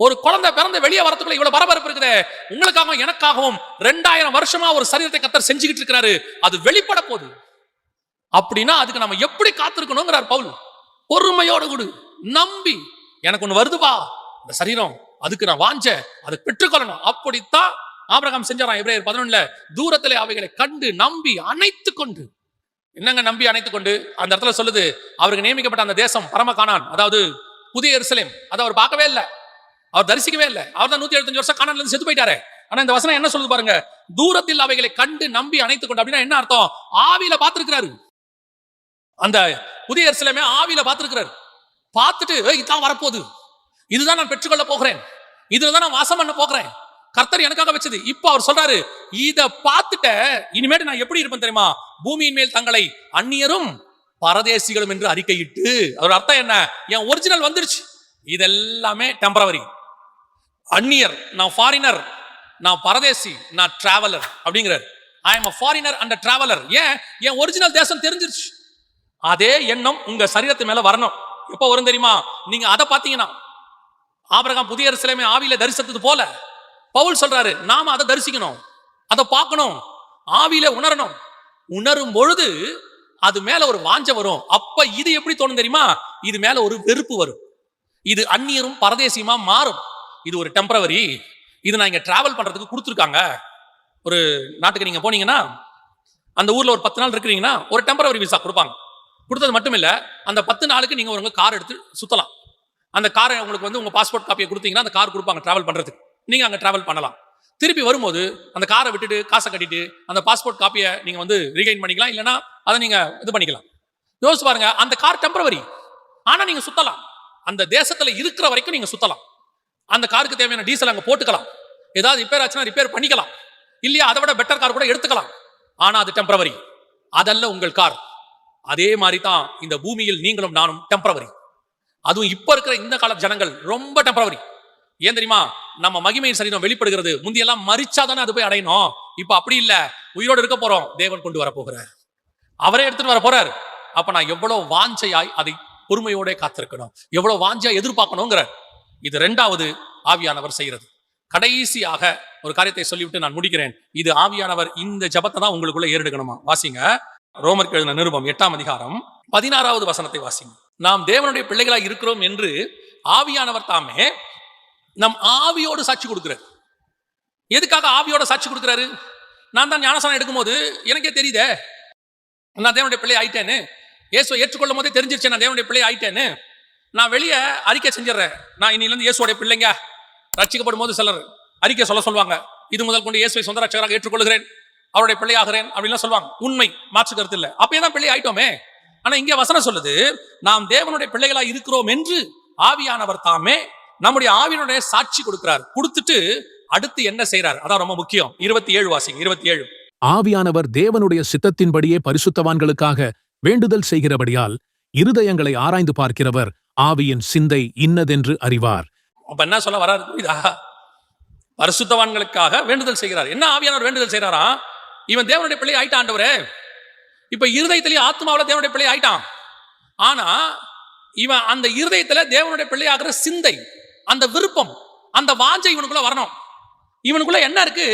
Speaker 1: ஒரு குழந்தை பிறந்து வெளியே வரதுக்குள்ள இவ்வளவு பரபரப்பு இருக்குது. உங்களுக்காகவும் எனக்காகவும் 2000 வருஷமா ஒரு சரீரத்தை கர்த்தர் செஞ்சுக்கிட்டு இருக்கிறாரு, அது வெளிப்பட போகுது. அப்படின்னா அதுக்கு நம்ம எப்படி காத்திருக்கணுங்கிறார் பவுல். பொறுமையோடு கூட நம்பி, எனக்கு ஒண்ணு வருதுப்பா இந்த சரீரம், அதுக்கு நான் வாஞ்ச, அதை பெற்றுக்கொள்ளணும். அப்படித்தான் ஆபிரகாம் செஞ்சாராம். எபிரேயர் 11 தூரத்திலே அவைகளை கண்டு நம்பி அணைத்து கொண்டு. என்னங்க நம்பி அணைத்து கொண்டு? அந்த இடத்துல சொல்லுது, அவருக்கு நியமிக்கப்பட்ட அந்த தேசம் பரம கானான், அதாவது புதிய எருசலேம், அதை அவர் பார்க்கவே இல்லை, அவர் தரிசிக்கவே இல்லை. அவர் தான் 175 வருஷம் கானான்ல இருந்து செத்து போயிட்டாரு. ஆனா இந்த வசனம் என்ன சொல்லுது பாருங்க, தூரத்தில் அவைகளை கண்டு நம்பி அணைத்துக் கொண்டு. அப்படின்னா என்ன அர்த்தம்? ஆவியில பார்த்திருக்கிறாரு. அந்த புதிய எருசலேமே ஆவியில பார்த்திருக்கிறாரு. பார்த்துட்டு இதான் வரப்போகுது, இதுதான் நான் பெற்றுக்கொள்ள போகிறேன், இதுலதான் நான் வாசம் பண்ண போகிறேன், கர்த்தர் எனக்காக வச்சது. இப்ப அவர் சொல்றாரு, இத பார்த்துட்ட இனிமேட்டு நான் எப்படி இருப்பேன் தெரியுமா? பூமியின் மேல் தங்களை அந்நியரும் பரதேசிகளும் என்று அறிக்கையிட்டு. அதோட அர்த்தம் என்ன? என் ஒரிஜினல் வந்துருச்சு, இதெல்லாமே டெம்பரவரி. அந்நியர், நான் ஃபாரினர், நான் பரதேசி, நான் டிராவலர் அப்படிங்கிறார். I am a foreigner and a traveler. ஏன்? என் ஒரிஜினல் தேசம் தெரிஞ்சிருச்சு. அதே எண்ணம் உங்க சரீரத்து மேல வரணும். எப்ப வரும் தெரியுமா? நீங்க அதை பார்த்தீங்கன்னா, ஆபிரகாம் புதிய எருசலேமை ஆவியில தரிசித்தது போல பவுல் சொல்றாரு, நாம அதை தரிசிக்கணும், அதை பார்க்கணும், ஆவியில உணரணும். உணரும் பொழுது அது மேல ஒரு வாஞ்ச வரும். அப்ப இது எப்படி தோணும் தெரியுமா? இது மேல ஒரு வெறுப்பு வரும். இது அந்நியரும் பரதேசியமா மாறும். இது ஒரு டெம்பரவரி, இது நான் இங்க டிராவல் பண்றதுக்கு கொடுத்துருக்காங்க. ஒரு நாட்டுக்கு நீங்க போனீங்கன்னா, அந்த ஊர்ல ஒரு 10 நாள் இருக்கிறீங்கன்னா ஒரு டெம்பரவரி விசா கொடுப்பாங்க. கொடுத்தது மட்டும் இல்ல, அந்த 10 நாளுக்கு நீங்க ஒரு கார் எடுத்து சுத்தலாம். அந்த காரை உங்களுக்கு வந்து உங்க பாஸ்போர்ட் காப்பியை கொடுத்தீங்கன்னா அந்த கார் கொடுப்பாங்க டிராவல் பண்றதுக்கு. நீங்க அங்க டிராவல் பண்ணலாம். திருப்பி வரும்போது அந்த காரை விட்டுட்டு காசை கட்டிட்டு அந்த பாஸ்போர்ட் காப்பியை நீங்க வந்து ரீகைன் பண்ணிக்கலாம், இல்லைன்னா அதை நீங்க இது பண்ணிக்கலாம். யோசிச்சு பாருங்க, அந்த கார் டெம்பரவரி, ஆனா நீங்க சுத்தலாம். அந்த தேசத்துல இருக்கிற வரைக்கும் நீங்க சுத்தலாம். அந்த காருக்கு தேவையான டீசல் அங்க போட்டுக்கலாம், ஏதாவது ரிப்பேர் ஆச்சுன்னா ரிப்பேர் பண்ணிக்கலாம், இல்லையா அதை விட பெட்டர் கார் கூட எடுத்துக்கலாம். ஆனா அது டெம்பரவரி, அதல்ல உங்கள் கார். அதே மாதிரி தான் இந்த பூமியில் நீங்களும் நானும் டெம்பரவரி. அதுவும் இப்ப இருக்கிற இந்த கால ஜனங்கள் ரொம்ப டெம்பரவரி. ஏன் தெரியுமா? நம்ம மகிமையின் சரீரம் வெளிப்படுகிறது. முந்தியெல்லாம் மரிச்சாதானே அது போய் அடையணும். இப்ப அப்படி இல்ல, உயிரோடு இருக்க போறோம், தேவன் கொண்டு வர போகிறார், அவரே எடுத்துட்டு வர போறார். அப்ப நான் எவ்வளவு வாஞ்சையாய் அதை பொறுமையோட காத்திருக்கணும், எவ்வளவு வாஞ்சையா எதிர்பார்க்கணுங்கிற. இது 2வது ஆவியானவர் செய்யறது. கடைசியாக ஒரு காரியத்தை சொல்லிவிட்டு நான் முடிக்கிறேன். இது ஆவியானவர் இந்த ஜபத்தை தான் உங்களுக்குள்ள ஏறெடுக்கணுமா? வாசிங்க, ரோமருக்கு எழுதின நிருபம் 8ஆம் அதிகாரம் 16வது வசனத்தை வாசிங்க. நாம் தேவனுடைய பிள்ளைகளாக இருக்கிறோம் என்று ஆவியானவர் தாமே நம் ஆவியோடு சாட்சி கொடுக்கிறார். எதுக்காக ஆவியோட சாட்சி கொடுக்கிறாரு? நான் தான் ஞானஸ்நானம் எடுக்கும்போது எனக்கே தெரியுதே நான் தேவனுடைய பிள்ளை ஆயிட்டேன்னு. இயேசுவை ஏற்றுக்கொள்ளும் போதே தெரிஞ்சிருச்சு நான் தேவனுடைய பிள்ளை ஆயிட்டேன்னு. நான் வெளியே அறிக்கை செஞ்சிடறேன், நான் இன்னிலிருந்து இயேசுடைய பிள்ளைங்க. ரட்சிக்கப்படும் போது சிலர் அறிக்கை சொல்லுவாங்க, இது முதல் கொண்டு இயேசுவை சொந்த ரட்சகராக ஏற்றுக்கொள்கிறேன் அவருடைய பிள்ளையாகிறேன் அப்படின்லாம் சொல்லுவாங்க. உண்மை, மாற்று கருத்து இல்லை. அப்பயே தான் பிள்ளை ஆயிட்டோமே. ஆனா இங்க வசனம் சொல்லுது, நாம் தேவனுடைய பிள்ளைகளா இருக்கிறோம் என்று ஆவியானவர் தாமே நம்முடைய ஆவியினுடைய சாட்சி கொடுக்கிறார். கொடுத்துட்டு அடுத்து என்ன செய்யறார், அதான் ரொம்ப முக்கியம். 27 வாசிங்க. 27.
Speaker 2: ஆவியானவர் தேவனுடைய சித்தத்தின்படியே பரிசுத்தவான்களுக்காக வேண்டுதல் செய்கிறபடியால் இருதயங்களை ஆராய்ந்து பார்க்கிறவர் ஆவியின் சிந்தை இன்னதென்று அறிவார்.
Speaker 1: அப்ப என்ன சொல்ல வராரு புரியுதா? பரிசுத்தவான்களுக்காக வேண்டுதல் செய்கிறார். என்ன ஆவியானவர் வேண்டுதல் செய்யறாரா? இவன் தேவனுடைய பிள்ளை ஆயிட்டான் ஆண்டவரே. இப்ப இருதயத்திலேயே ஆத்மாவில தேவனுடைய பிள்ளை ஆயிட்டான். ஆனா இவன் அந்த இருதயத்துல தேவனுடைய பிள்ளை ஆகிற சிந்தை, அந்த விருப்பம், அந்த வாஞ்சை இவனுக்குள்ள வரணும். இவனுக்குள்ள என்ன இருக்கு?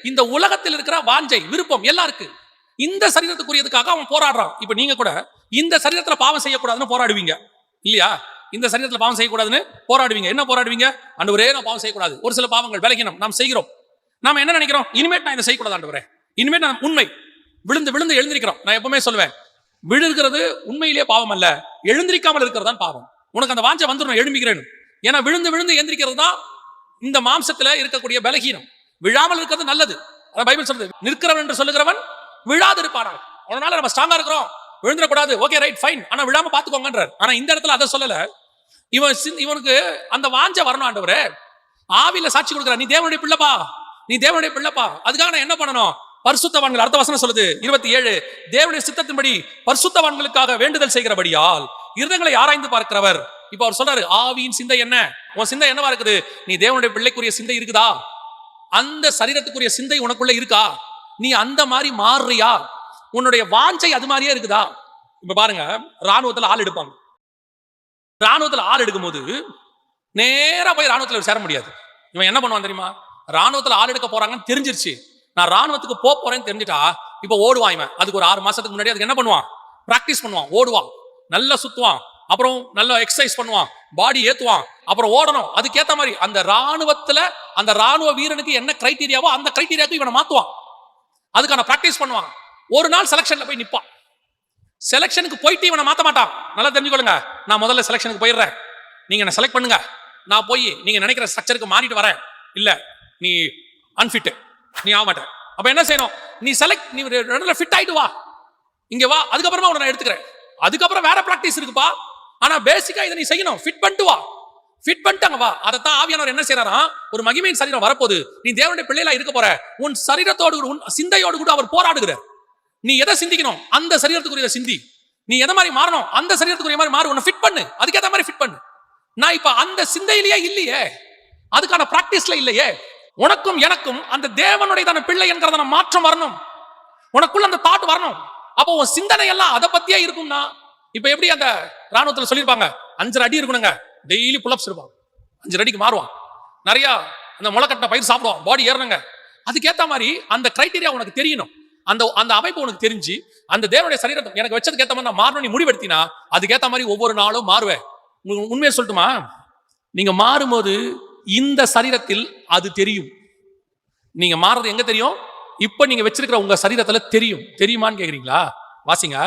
Speaker 1: இந்த உலகத்தில் இருக்கிற வாஞ்சை, விருப்பம் எல்லாம் இருக்கு. இந்த சரீரத்துக்குரியதுக்காக அவன் போராடுறான். இப்ப நீங்க கூட இந்த சரீரத்துல பாவம் செய்யக்கூடாதுன்னு போராடுவீங்க இல்லையா? இந்த சரீரத்துல பாவம் செய்யக்கூடாதுன்னு போராடுவீங்க. என்ன போராடுவீங்க? ஆண்டவரே நான் பாவம் செய்யக்கூடாது. ஒரு சில பாவங்கள் விலகினம் நாம் செய்கிறோம். நாம என்ன நினைக்கிறோம்? இனிமேட் நான் இதை செய்யக்கூடாது ஆண்டவரே. இனிமேட் நான் உண்மை விழுந்து விழுந்து எழுந்திருக்கிறோம். நான் எப்பவுமே சொல்லுவேன், விழுகிறது உண்மையிலேயே பாவம் அல்ல, எழுந்திருக்காமல் இருக்கிறது தான் பாவம். உனக்கு அந்த வாஞ்சை வந்துடும் எழும்பிக்கிறேன். ஏன்னா விழுந்து விழுந்து எழுந்திருக்கிறது தான் இந்த மாம்சத்துல இருக்கக்கூடிய பலகீனம். விழாமல் இருக்கிறது நல்லது. அதான் பைபிள் சொல்றது, நிற்கிறவன் என்று சொல்லுகிறவன் விழாது இருப்பானான். அதனால நம்ம ஸ்ட்ராங்கா இருக்கிறோம், விழுந்துடக்கூடாது, ஓகே ரைட் ஃபைன், ஆனா விழாம பாத்துக்கோங்கன்றார். ஆனா இந்த இடத்துல அதை சொல்லல. இவனுக்கு அந்த வாஞ்சை வரணும். ஆண்டவரே ஆவியில சாட்சி கொடுக்குற, நீ தேவனுடைய பிள்ளைப்பா, நீ தேவனுடைய பிள்ளைப்பா. அதுக்காக நான் என்ன பண்ணணும்? பரிசுத்தவான்கள், அடுத்த வசனம் சொல்லுது 27, தேவனுடைய சித்தத்தின்படி பரிசுத்தவான்களுக்காக வேண்டுதல் செய்கிறபடியால் இருதயங்களை ஆராய்ந்து பார்க்கிறவர். இப்ப அவர் சொல்றாரு, ஆவியின் சிந்தை என்ன? உன் சிந்தை என்னவா இருக்குது? நீ தேவனுடைய பிள்ளைக்குரிய சிந்தை இருக்குதா? அந்த சரீரத்துக்குரிய சிந்தை உனக்குள்ள இருக்கா? நீ அந்த மாதிரி மாறுறியா? உன்னுடைய வாஞ்சை அது மாதிரியே இருக்குதா? இப்ப பாருங்க, ராணுவத்துல ஆள் எடுப்பாங்க. ராணுவத்துல ஆள் எடுக்கும் போது நேரா போய் ராணுவத்துல சேர முடியாது. இவன் என்ன பண்ணுவான் தெரியுமா? ராணுவத்துல ஆள் எடுக்க போறாங்கன்னு தெரிஞ்சிருச்சு, நான் ராணுவத்துக்கு போறேன்னு தெரிஞ்சுட்டா இப்ப ஓடுவான். இவன் அதுக்கு ஒரு 6 மாசத்துக்கு முன்னாடி அதுக்கு என்ன பண்ணுவான்? பிராக்டிஸ் பண்ணுவான், ஓடுவான், நல்லா சுத்துவான், அப்புறம் நல்லா எக்ஸசைஸ் பண்ணுவான், பாடி ஏத்துவான், அப்புறம் ஓடணும். அதுக்கேற்ற மாதிரி அந்த ராணுவத்துல அந்த ராணுவ வீரனுக்கு என்ன கிரைட்டீரியாவோ அந்த கிரைட்டீரியாவுக்கு இவனை மாத்துவான். அதுக்கான பிராக்டிஸ் பண்ணுவான். ஒரு நாள் செலக்ஷன்ல போய் நிப்பான். செலக்ஷனுக்கு போயிட்டு இவனை மாத்த மாட்டான். நல்லா தெரிஞ்சுக்கொள்ளுங்க, நான் முதல்ல செலக்ஷனுக்கு போயிடுறேன், நீங்க என்ன செலக்ட் பண்ணுங்க, நான் போய் நீங்க நினைக்கிற ஸ்ட்ரக்சருக்கு மாறிட்டு வரேன். இல்ல நீ அன்ஃபிட், நீ ஆக மாட்டேன். அப்ப என்ன செய்யணும்? நீ செலக்ட், நீ ஃபிட் ஆயிட்டு வா, இங்க வா, அதுக்கப்புறமா உன்னை நான் எடுத்துக்கிறேன். அதுக்கப்புறம் வேற பிராக்டிஸ் இருக்குப்பா, ஆனா பேசிக்கா இதை நீ செய்யணும். ஃபிட் பண்ணிட்டு வா, ஃபிட் பண்ணிட்டாங்க வா. அதைத்தான் ஆவியானவர் என்ன செய்யறாரா? ஒரு மகிமையின் சரீரம் வரப்போது, நீ தேவனுடைய பிள்ளைகளா இருக்க போற, உன் சரீரத்தோடு உன் சிந்தையோடு கூட அவர் போராடுகிறார். நீ எதை சிந்திக்கணும்? அந்த சரீரத்துக்குரிய சிந்தி. நீ எதை மாதிரி மாறணும்? அந்த சரீரத்துக்குரிய மாதிரி மாறு. உன்னை ஃபிட் பண்ணு, அதுக்கேற்ற மாதிரி ஃபிட் பண்ணு. நான் இப்ப அந்த சிந்தையிலேயே இல்லையே, அதுக்கான பிராக்டிஸ்ல இல்லையே. உனக்கும் எனக்கும் அந்த தேவனுடைய தான பிள்ளை என்கிறதான மாற்றம் வரணும். உனக்குள்ள அந்த தாட் வரணும். அப்போ உன் சிந்தனை எல்லாம் அதை பத்தியே இருக்கும்னா, இப்ப எப்படி அந்த ராணுவத்துல சொல்லியிருப்பாங்க, 5 அடி இருக்கணுங்க, டெய்லி புல்லப்ஸ் இருப்பான், 5 அடிக்கு மாறுவான், நிறைய அந்த முளைக்கட்டின பயிர் சாப்பிடுவான், பாடி ஏறணுங்க. அதுக்கேற்ற மாதிரி அந்த கிரைட்டீரியா உனக்கு தெரியணும். அந்த அமைப்பு உனக்கு தெரிஞ்சு அந்த தேவனுடைய சரீரத்தை எனக்கு வச்சதுக்கு ஏற்ற மாதிரி நான் மாறணும் நீ முடிவெடுத்தினா அதுக்கேற்ற மாதிரி ஒவ்வொரு நாளும் மாறுவேன். உண்மையை சொல்லட்டுமா? நீங்க மாறும்போது இந்த சரீரத்தில் அது தெரியும். நீங்க மாறுறது எங்க தெரியும்? இப்ப நீங்க வச்சிருக்கிற உங்க சரீரத்துல தெரியும். தெரியுமான்னு கேக்குறீங்களா? வாசிங்க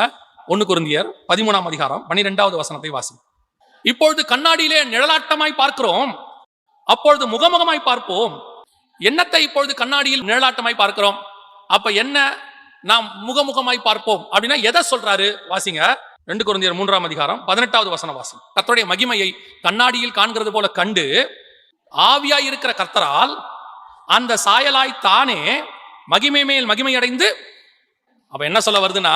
Speaker 1: 1 கொரிந்தியர் 13ஆம் அதிகாரம் 12வது வசனத்தை வாசிங்க. இப்பொழுது கண்ணாடியிலே நிழலாட்டமாய் பார்க்கிறோம், அப்பொழுது முகமுகமாய் பார்ப்போம். என்னத்தை இப்பொழுது கண்ணாடியில் நிழலாட்டமாய் பார்க்கிறோம்? அப்ப என்ன நாம் முகமுகமாய் பார்ப்போம் அப்படின்னா எதை சொல்றாரு? வாசிங்க 2 கொரிந்தியர் 3ஆம் அதிகாரம் 18வது வசனம் வாசிங்க. கர்த்தருடைய மகிமையை கண்ணாடியில் காண்கிறது போல கண்டு ஆவியாய் இருக்கிற கர்த்தரால் அந்த சாயலாய் தானே மகிமை மேல் மகிமை அடைந்து. அப்ப என்ன சொல்ல வருதுன்னா,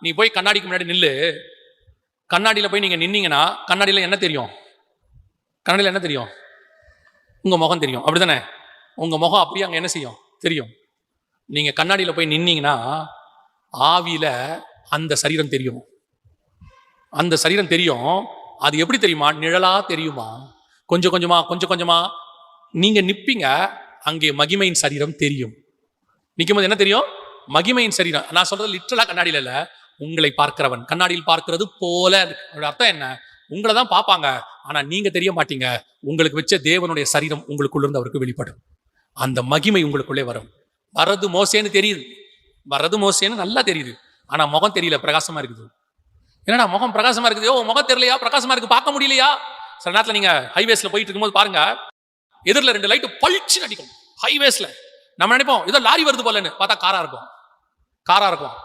Speaker 1: நீ போய் கண்ணாடிக்கு முன்னாடி நில்லு. கண்ணாடியில போய் நீங்க நின்னீங்கன்னா கண்ணாடியில என்ன தெரியும்? கண்ணாடியில என்ன தெரியும்? உங்க முகம் தெரியும், அப்படித்தானே? உங்க முகம் அப்படியே அங்க என்ன செய்யும்? தெரியும். நீங்க கண்ணாடியில போய் நின்னீங்கன்னா ஆவியில அந்த சரீரம் தெரியும். அந்த சரீரம் தெரியும். அது எப்படி தெரியுமா? நிழலா தெரியுமா? கொஞ்சம் கொஞ்சமா கொஞ்சம் கொஞ்சமா நீங்க நிப்பீங்க, அங்கே மகிமையின் சரீரம் தெரியும். நிற்கும் போது என்ன தெரியும்? மகிமையின் சரீரம். நான் சொல்றது லிட்டரலா கண்ணாடியில இல்ல, உங்களை பார்க்கிறவன் கண்ணாடியில் பார்க்கிறது போல. அர்த்தம் என்ன? உங்களை தான் பார்ப்பாங்க, ஆனா நீங்க தெரிய மாட்டீங்க. உங்களுக்கு வச்ச தேவனுடைய சரீரம் உங்களுக்குள்ள இருந்து அவருக்கு வெளிப்படும். அந்த மகிமை உங்களுக்குள்ளே வரும். வரது மோசேன்னு தெரியுது, வரது மோசேன்னு நல்லா தெரியுது, ஆனா முகம் தெரியல, பிரகாசமா இருக்குது. என்னடா முகம் பிரகாசமா இருக்குது? ஓ முகம் தெரியலையா? பிரகாசமா இருக்கு, பார்க்க முடியலையா? சில நேரத்தில் நீங்க ஹைவேஸ்ல போயிட்டு இருக்கும்போது பாருங்க, எதிரில் 2 லைட்டு பளிச்சுன்னு அடிக்கும். ஹைவேஸ்ல நம்ம நினைப்போம் இதோ லாரி வருது போலன்னு, பார்த்தா காரா இருக்கும்.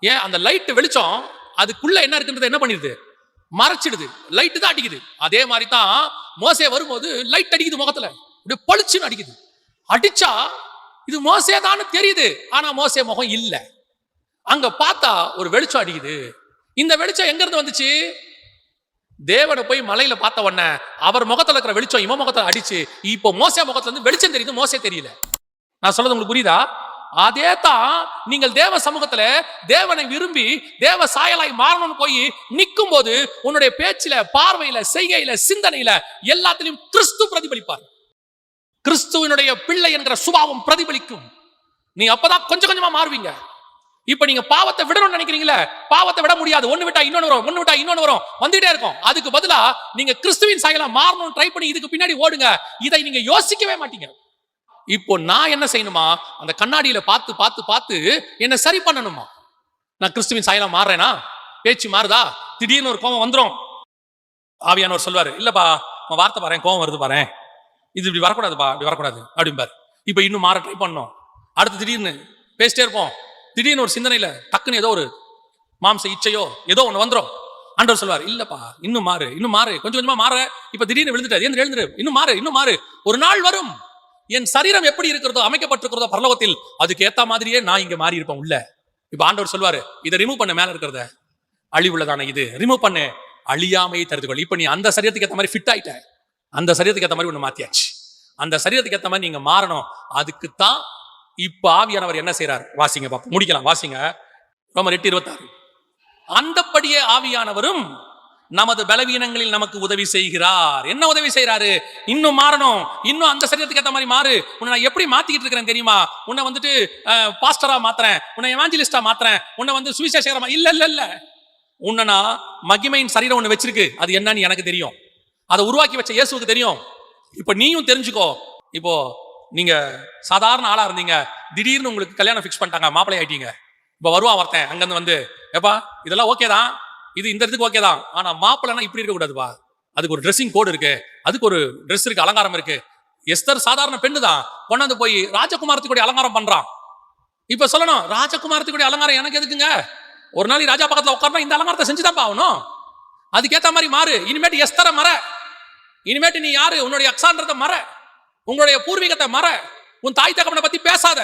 Speaker 1: ஏன்? அந்த லைட் வெளிச்சம் அதுக்குள்ள என்ன இருக்குன்றது என்ன பண்ணிடுது? மறைச்சிடுது. லைட் தான் அடிக்குது. அதே மாதிரி தான் மோசே வரும்போது லைட் அடிக்குது முகத்துல, அப்படியே பளிச்சுன்னு அடிக்குது. அடிச்சா இது மோசே தான் தெரியுது, ஆனா மோசே முகம் இல்ல. அங்க பார்த்தா ஒரு வெளிச்சம் அடிக்குது. இந்த வெளிச்சம் எங்க இருந்து வந்துச்சு? தேவனை போய் மலையில பார்த்த உடனே அவர் முகத்துல இருக்கிற வெளிச்சம் இவன் முகத்துல அடிச்சு, இப்போ மோசே முகத்துல இருந்து வெளிச்சம் தெரியுது, மோசே தெரியல. நான் சொல்றது உங்களுக்கு புரியுதா? அதே தான் நீங்கள் தேவ சமூகத்துல தேவனை விரும்பி தேவ சாயலாய் மாறணும்னு போய் நிற்கும் போது உன்னுடைய பேச்சில, பார்வையில, செய்கையில, சிந்தனையில எல்லாத்திலையும் கிறிஸ்து பிரதிபலிப்பார். கிறிஸ்துவனுடைய பிள்ளை என்கிற சுபாவம் பிரதிபலிக்கும். நீ அப்பதான் கொஞ்சம் கொஞ்சமா மாறுவீங்க. இப்ப நீங்க பாவத்தை விடணும்னு நினைக்கிறீங்களா? பாவத்தை விட முடியாது. ஒண்ணு விட்டா இன்னொன்னு வரும், ஒண்ணு விட்டா இன்னொன்னு வரும், வந்துட்டே இருக்கும். அதுக்கு பதிலா நீங்க கிறிஸ்துவின் சாயலா மாறணும்னு ட்ரை பண்ணி இதுக்கு பின்னாடி ஓடுங்க. இதை நீங்க யோசிக்கவே மாட்டீங்க. இப்போ நான் என்ன செய்யணுமா? அந்த கண்ணாடியில பார்த்து பார்த்து பார்த்து என்ன சரி பண்ணணுமா? நான் கிறிஸ்துவின் சாயலா மாறுறேனா? பேச்சு மாறுதா? திடீர்னு ஒரு கோபம் வந்துடும். ஆவியானவர் சொல்வாரு, இல்லப்பா உன் வார்த்தை பாரு, கோபம் வருது பாரு, இது இப்படி வரக்கூடாதுப்பா, இப்படி வரக்கூடாது அப்படிம்பாரு. இப்ப இன்னும் மாற ட்ரை பண்ணணும். அடுத்து திடீர்னு பேசிட்டே இருப்போம். திடீர்னு ஒரு சிந்தனையில டக்குன்னு ஏதோ ஒரு மாம்ச இச்சையோ ஏதோ ஒண்ணு வந்துடும். ஆண்டவர் சொல்வார், இல்லப்பா இன்னும் மாறு, இன்னும் மாறு, கொஞ்சம் கொஞ்சமா மாற. இப்ப திடீர்னு எழுந்துரு, இன்னும் மாறு. ஒரு நாள் வரும், என் சரீரம் எப்படி இருக்கிறதோ, அமைக்கப்பட்டிருக்கிறதோ பரலோகத்தில், அதுக்கு ஏத்த மாதிரியே நான் இங்க மாறி இருப்பேன் உள்ள. இப்ப ஆண்டவர் சொல்வாரு, இதை ரிமூவ் பண்ண, மேல இருக்கிறத அழிவுள்ளதான இது ரிமூவ் பண்ணு, அழியாமையை தருதுகள். இப்ப நீ அந்த சரீரத்துக்கு ஏத்த மாதிரி ஃபிட் ஆயிட்ட, அந்த சரீரத்துக்கு ஏத்த மாதிரி ஒண்ணு மாத்தியாச்சு. அந்த சரீரத்துக்கு ஏத்த மாதிரி நீங்க மாறணும். அதுக்குத்தான் இப்ப ஆவியானவர் என்ன செய்யறார்? வாசிங்க பாப்போம், முடிக்கலாம், வாசிங்க. ரோமர் 8:26. அந்தப்படியே ஆவியானவரும் நமது பலவீனங்களில் நமக்கு உதவி செய்கிறார். என்ன உதவி செய்யறாரு? இன்னும் மாறணும், இன்னும் அந்த சரீரத்துக்கு ஏத்த மாதிரி மாறு. உன்னை நான் எப்படி மாத்திக்கிட்டு இருக்கிறேன் தெரியுமா? உன்னை வந்துட்டு பாஸ்டரா மாத்துறேன், உன்னை எவாஞ்சலிஸ்டா மாத்துறேன், உன்னை வந்து சுவிசேஷகரமா இல்ல. உன்னை நான் மகிமையின் சரீரம் ஒண்ணு வச்சிருக்கு. அது என்னன்னு எனக்கு தெரியும், அதை உருவாக்கி வச்ச இயேசுவுக்கு தெரியும். இப்ப நீயும் தெரிஞ்சுக்கோ. இப்போ நீங்க சாதாரண ஆளா இருந்தீங்க, திடீர்னு உங்களுக்கு கல்யாணம் ஃபிக்ஸ் பண்ணிட்டாங்க, மாப்பிள்ளை ஆயிட்டீங்க. இப்ப வருவான் ஒருத்தன் அங்கிருந்து வந்து, ஏப்பா இதெல்லாம் ஓகே தான், இது இந்த இடத்துக்கு ஓகே தான், ஆனா மாப்பிள்ளைனா இப்படி இருக்க கூடாதுப்பா, அதுக்கு ஒரு ட்ரெஸ்ஸிங் கோடு இருக்கு, அதுக்கு ஒரு ட்ரெஸ் இருக்கு, அலங்காரம் இருக்கு. எஸ்தர் சாதாரண பெண்ணு தான், கொண்டாந்து போய் ராஜகுமாரத்துக்கு அலங்காரம் பண்றான். இப்ப சொல்லணும், ராஜகுமாரத்துக்கு அலங்காரம் எனக்கு எதுக்குங்க? ஒரு நாள் ராஜா பக்கத்துல உட்கார்ந்தா இந்த அலங்காரத்தை செஞ்சுதான் ஆகணும். அதுக்கேத்த மாதிரி மாறு. இனிமேட்டு எஸ்தரை மற, இனிமேட்டு நீ யாரு, உன்னுடைய அக்ஸான்றதை மற, உங்களுடைய பூர்வீகத்தை மற, உன் தாய் தகப்பனை பத்தி பேசாத.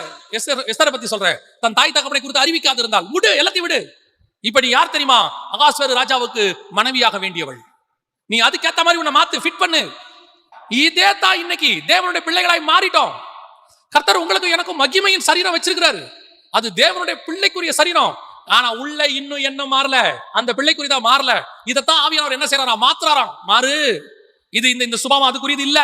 Speaker 1: எஸ்தரை பத்தி சொல்றேன், தன் தாய் தகப்பனை குறித்து அறிவிக்காது இருந்தால் விடு, எல்லாத்தையும் விடு. இப்ப நீ யார் தெரியுமா? அகாஸ்வேரு ராஜாவுக்கு மனைவியாக வேண்டியவள். நீ அதுக்கேத்த மாதிரி உன்னை மாத்து, ஃபிட் பண்ணு. இதே தான் இன்னைக்கு தேவனுடைய பிள்ளைகளாய் மாறிட்டோம். கர்த்தர் உங்களுக்கு எனக்கும் மகிமையின் சரீரம் வச்சிருக்கிறாரு. அது தேவனுடைய பிள்ளைக்குரிய சரீரம். ஆனா உள்ள இன்னும் என்ன மாறல, அந்த பிள்ளைக்குரியதா மாறல. இதைத்தான் ஆவியானவர் என்ன செய்யறாரா? மாத்துறாராம். மாறு. இது இந்த சுபாவம் அதுக்குரியது இல்ல.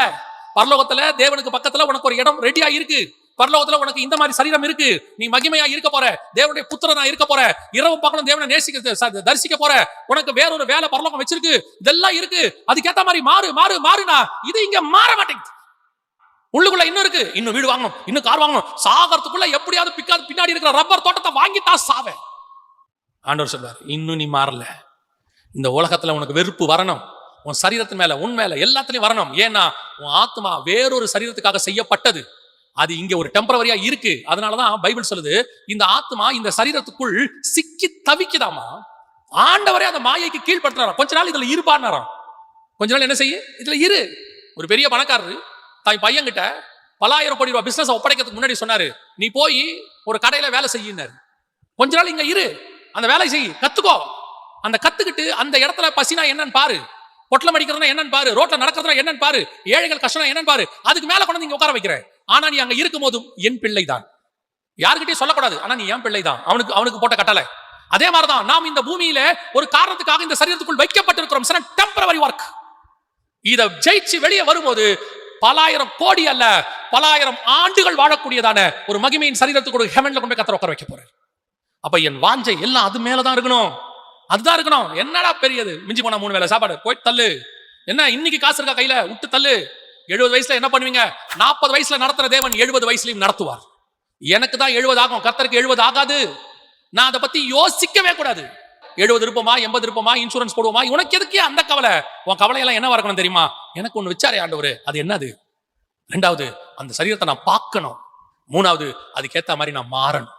Speaker 1: பரலோகத்துல தேவனுக்கு பக்கத்துல உனக்கு ஒரு இடம் ரெடியா இருக்கு. பரலோகத்துல உனக்கு இந்த மாதிரி சரீரம் இருக்கு. நீ மகிமையா இருக்க போற, தேவனுடைய புத்திரனா இருக்க போற, இரவு பகலும் தேவனை நேசிக்க தரிசிக்க போற, உனக்கு வேறொரு வேலை பரலோகம் வச்சிருக்கு. இதெல்லாம் இருக்கு. அதுக்கேத்த மாதிரி மாறுனா இது இங்க மாற மாட்டேங்குது. உள்ளுக்குள்ள இன்னும் இருக்கு, இன்னும் வீடு வாங்கணும், இன்னும் கார் வாங்கணும், சாகறதுக்குள்ள எப்படியாவது பின்னாடி இருக்கிற ரப்பர் தோட்டத்தை வாங்கித்தான் சாவே. ஆண்டவர் சொல்றார், இன்னும் நீ மாறல. இந்த உலகத்துல உனக்கு வெறுப்பு வரணும், உன் சரீரத்தின் மேல, உன் மேல, எல்லாத்திலையும் வரணும். ஏன்னா உன் ஆத்மா வேறொரு சரீரத்துக்காக செய்யப்பட்டது. அது இங்க ஒரு டெம்பரவரியா இருக்கு. அதனாலதான் பைபிள் சொல்லுது, இந்த ஆத்மா இந்த சரீரத்துக்குள் சிக்கி தவிக்குதாமா. ஆண்டவரே அந்த மாயைக்கு கீழ்படுத்துறாராம். கொஞ்ச நாள் இதுல இருப்பான்னாராம். கொஞ்ச நாள் என்ன செய்ய, இதுல இரு. ஒரு பெரிய பணக்காரரு தான் பையன்கிட்ட பல ஆயிரம் கோடி ரூபாய் பிசினஸ் ஒப்படைக்கிறதுக்கு முன்னாடி சொன்னாரு, நீ போய் ஒரு கடையில வேலை செய்யினாரு. கொஞ்ச நாள் இங்க இரு, அந்த வேலை செய், கத்துக்கோ. அந்த கத்துக்கிட்டு அந்த இடத்துல பசினா என்னன்னு பாரு, பொட்டலம் அடிக்கிறதுனா என்னன்னு பாரு, ரோட்ல நடக்கிறதுனா என்னன்னு பாரு, ஏழைகள் கஷ்டம் என்னன்னு பாரு. அதுக்கு மேல கொண்டு நீங்க உட்கார வைக்கிறேன். ஆனா நீ அங்க இருக்கும் போதும் என் பிள்ளை தான், யாருக்கிட்டையும் சொல்லக்கூடாது, ஆனா நீ என் பிள்ளை தான். அவனுக்கு போட்ட கட்டளை. அதே மாதிரிதான் நாம் இந்த பூமியில ஒரு காரணத்துக்காக இந்த சரீரத்துக்குள் வைக்கப்பட்டிருக்கிறோம். Temporary work. இதை ஜெயிச்சு வெளியே வரும்போது பலாயிரம் கோடி அல்ல, பலாயிரம் ஆண்டுகள் வாழக்கூடியதான ஒரு மகிமையின் சரீரத்துக்கு ஹெவன்ல கொண்டு கத்தரை உட்கார வைக்க போறேன். அப்ப என் வாஞ்சை எல்லாம் அது மேலதான் இருக்கணும், அதுதான் இருக்கணும். என்னடா பெரியது, மிஞ்சி போனா 3 வேளை சாப்பாடு, போய் தள்ளு. என்ன இன்னைக்கு காசு இருக்கா கையில, விட்டு தள்ளு. 70 வயசுல என்ன பண்ணுவீங்க? 40 வயசுல நடத்துற தேவன் 70 வயசுலயும் நடத்துவார். எனக்கு தான் 70 ஆகும், கர்த்தருக்கு 70 ஆகாது. நான் அதை பத்தி யோசிக்கவே கூடாது. 70 இருப்போமா, 80 இருப்போமா, இன்சூரன்ஸ் போடுவோமா, உனக்கு எதுக்கு அந்த கவலை? உன் கவலையெல்லாம் என்ன வரணும் தெரியுமா? எனக்கு ஒண்ணு வச்சாரே ஆண்டவரு, அது என்னது? 2வது, அந்த சரீரத்தை நான் பார்க்கணும். மூணாவது, அதுக்கேற்ற மாதிரி நான் மாறணும்.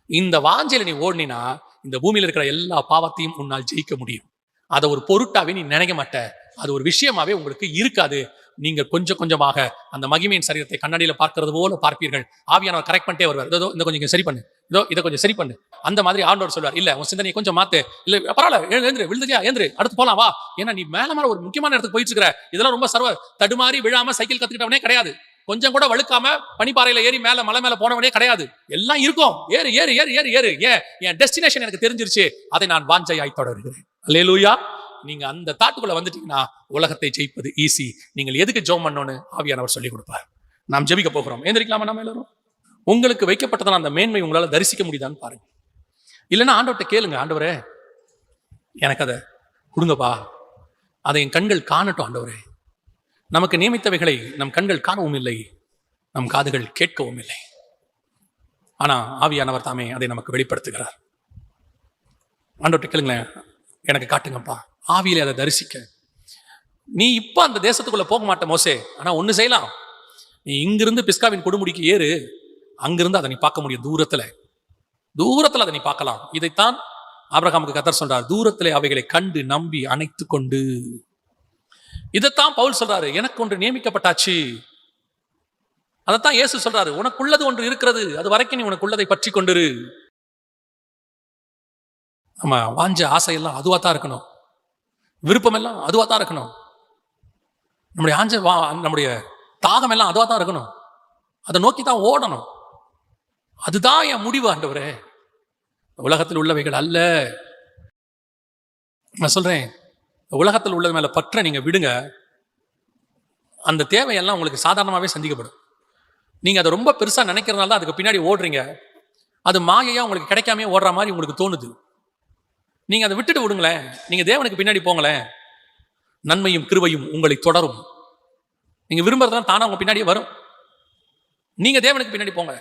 Speaker 1: இந்த வாஞ்சையில நீ ஓடினா இந்த பூமியில இருக்கிற எல்லா பாவத்தையும் உன்னால் ஜெயிக்க முடியும். அதை ஒரு பொருட்டாவே நீ நினைக்க மாட்ட, அது ஒரு விஷயமாவே உங்களுக்கு இருக்காது. நீங்க கொஞ்சம் கொஞ்சமாக அந்த மகிமையின் சரீரத்தை கண்ணாடியில பார்க்கிறது போல பார்ப்பீர்கள். ஆவியானவர் கரெக்ட் பண்ணிட்டே வருவார். இதோ இந்த கொஞ்சம் சரி பண்ணு, இதோ இதை கொஞ்சம் சரி பண்ணு. அந்த மாதிரி ஆண்டவர் சொல்வார், இல்ல உன் சிந்தனையை கொஞ்சம் மாத்து, இல்ல பரவாயில்ல எழுந்துரு, விழுந்துட்டியா எழுந்துரு, அடுத்து போலாம் வா. ஏன்னா நீ மேல ஒரு முக்கியமான இடத்துக்கு போயிட்டு இருக்கிற. இதெல்லாம் ரொம்ப சர்வ தடுமாறி விழாம சைக்கிள் கத்துக்கிட்டவனே கிடையாது. கொஞ்சம் கூட வழுக்காம பனிப்பாறையில ஏறி மேல மலை மேல போனவனே கிடையாது. எல்லாம் இருக்கும். ஏறு ஏறு ஏறு ஏறு ஏறு. என் டெஸ்டினேஷன் எனக்கு தெரிஞ்சிருச்சு, அதை நான் வாஞ்சையாய் தொடர்கிறேன். அல்லேலூயா. நீங்க அந்த தாட்டுக்குள்ள வந்துட்டீங்கன்னா உலகத்தை ஜெயிப்பது ஈஸி. நீங்கள் எதுக்கு ஜெபம் பண்ணணும்னு ஆவியானவர் சொல்லிக் கொடுப்பார். நாம் ஜெபிக்க போகிறோம். எந்திரிக்கலாமா நம்ம எல்லாரும்? உங்களுக்கு வைக்கப்பட்டதான அந்த மேன்மை உங்களால தரிசிக்க முடியுதான்னு பாருங்க. இல்லைன்னா ஆண்டவர்கிட்ட கேளுங்க, ஆண்டவரே எனக்கு அதை கொடுங்கப்பா, அதை என் கண்கள் காணட்டும். ஆண்டவரே, நமக்கு நியமித்தவைகளை நம் கண்கள் காணவும் இல்லை, நம் காதுகள் கேட்கவும் இல்லை. ஆனா ஆவியானவர் தாமே அதை நமக்கு வெளிப்படுத்துகிறார். ஆண்டவர்கிட்ட கேளுங்களேன், எனக்கு காட்டுங்கப்பா, ஆவியிலே அதை தரிசிக்க. நீ இப்ப அந்த தேசத்துக்குள்ள போக மாட்ட மோசே, ஆனா ஒண்ணு செய்யலாம். நீ இங்கிருந்து பிஸ்காவின் கொடுமுடிக்கு ஏறு, அங்கிருந்து அதை நீ பார்க்க முடியும். தூரத்துல அதை நீ பார்க்கலாம். இதைத்தான் ஆபிரகாமுக்கு கர்த்தர் சொல்றார், தூரத்திலே அவைகளை கண்டு நம்பி அணைத்து கொண்டு. இதைத்தான் பவுல் சொல்றாரு, எனக்கு ஒன்று நியமிக்கப்பட்டாச்சு. அதைத்தான் இயேசு சொல்றாரு, உனக்குள்ளது ஒன்று இருக்கிறது, அது வரைக்கும் நீ உனக்குள்ளதை பற்றி கொண்டிரு. நம்ம வாஞ்ச ஆசையெல்லாம் அதுவா தான் இருக்கணும், விருப்பம் எல்லாம் அதுவா தான் இருக்கணும், நம்முடைய தாகம் எல்லாம் அதுவா தான் இருக்கணும், அதை நோக்கி தான் ஓடணும். அதுதான் என் முடிவு ஆண்டவரே, உலகத்தில் உள்ளவைகள் அல்ல. நான் சொல்றேன், உலகத்தில் உள்ளது மேல பற்ற நீங்க விடுங்க, அந்த தேவையெல்லாம் உங்களுக்கு சாதாரணமாகவே சந்திக்கப்படும். நீங்க அதை ரொம்ப பெருசா நினைக்கிறதுனால தான் அதுக்கு பின்னாடி ஓடுறீங்க. அது மாயையா உங்களுக்கு கிடைக்காம ஓடுற மாதிரி உங்களுக்கு தோணுது. நீங்க அதை விட்டுட்டு விடுங்களேன், நீங்க தேவனுக்கு பின்னாடி போங்களேன், நன்மையும் கிருபையும் உங்களை தொடரும். நீங்க விரும்புறதுதான் தானா உங்க பின்னாடியே வரும். நீங்க தேவனுக்கு பின்னாடி போங்க.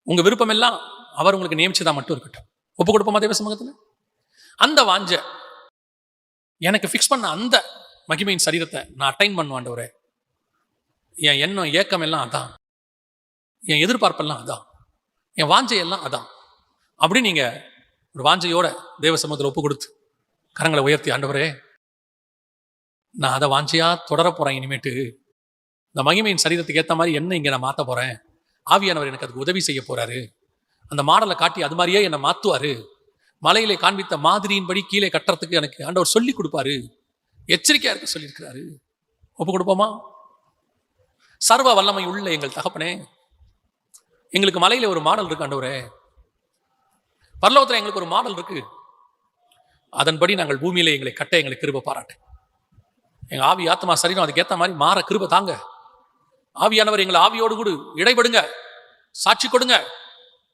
Speaker 1: உங்க விருப்பம் எல்லாம் அவர் உங்களுக்கு நியமிச்சதா மட்டும் இருக்கட்டும். ஒப்பு கொடுப்போமா தேவ சமூகத்துல? அந்த வாஞ்ச எனக்கு ஃபிக்ஸ் பண்ண அந்த மகிமையின் சரீரத்தை நான் அட்டைன் பண்ணுவாண்டவரே, என் எண்ணம் ஏக்கம் எல்லாம் அதான், என் எதிர்பார்ப்பெல்லாம் அதான், என் வாஞ்சையெல்லாம் அதான். அப்படி நீங்க ஒரு வாஞ்சையோட தேவ சமூகத்தில் ஒப்பு கொடுத்து கரங்களை உயர்த்தி, ஆண்டவரே நான் அதை வாஞ்சையா தொடர போறேன். இனிமேட்டு இந்த மகிமையின் சரீரத்துக்கு ஏற்ற மாதிரி என்ன இங்க நான் மாற்ற போறேன். ஆவியானவர் எனக்கு அதுக்கு உதவி செய்ய போறாரு. அந்த மாடலை காட்டி அது மாதிரியே என்னை மாத்துவாரு. மலையிலே காண்பித்த மாதிரியின்படி கீழே கட்டுறதுக்கு எனக்கு ஆண்டவர் சொல்லி கொடுப்பாரு. எச்சரிக்கையா இருக்க சொல்லியிருக்கிறாரு. ஒப்பு கொடுப்போமா? சர்வ வல்லமை உள்ள எங்கள் தகப்பனே, எங்களுக்கு மலையில ஒரு மாடல் இருக்கு ஆண்டவரே, பரலோகத்துல எங்களுக்கு ஒரு மாடல் இருக்கு. அதன்படி நாங்கள் பூமியில எங்களை கட்ட எங்களுக்கு கிருபை பாராட்டு. எங்க ஆவி ஆத்மா சரீரம் அதுக்கு ஏற்ற மாதிரி மாற கிருபை தாங்க. ஆவியானவர் எங்களை ஆவியோடு கூட இடைபடுங்க, சாட்சி கொடுங்க.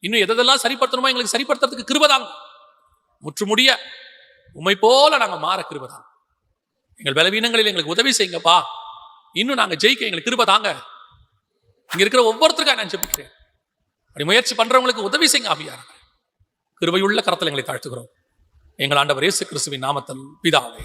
Speaker 1: இன்னும் எதெல்லாம் சரிப்படுத்தணுமோ எங்களுக்கு சரிப்படுத்துறதுக்கு கிருபை தாங்க. முற்றுமுடிய உம்மை போல நாங்க மாற கிருபை தாங்க. எங்கள் பலவீனங்களில் எங்களுக்கு உதவி செய்யுங்கப்பா. இன்னும் நாங்க ஜெயிக்க எங்களுக்கு கிருபை தாங்க. இங்க இருக்கிற ஒவ்வொருத்தருக்காக நான் ஜெபிக்கிறேன். அப்படி முயற்சி பண்றவங்களுக்கு உதவி செய்யுங்க ஆவியானவர். கிருபையுள்ள கரத்தில் எங்களை தாழ்த்துகிறோம் எங்கள் ஆண்டவர் இயேசு கிறிஸ்துவின் நாமத்தில் பிதாவே.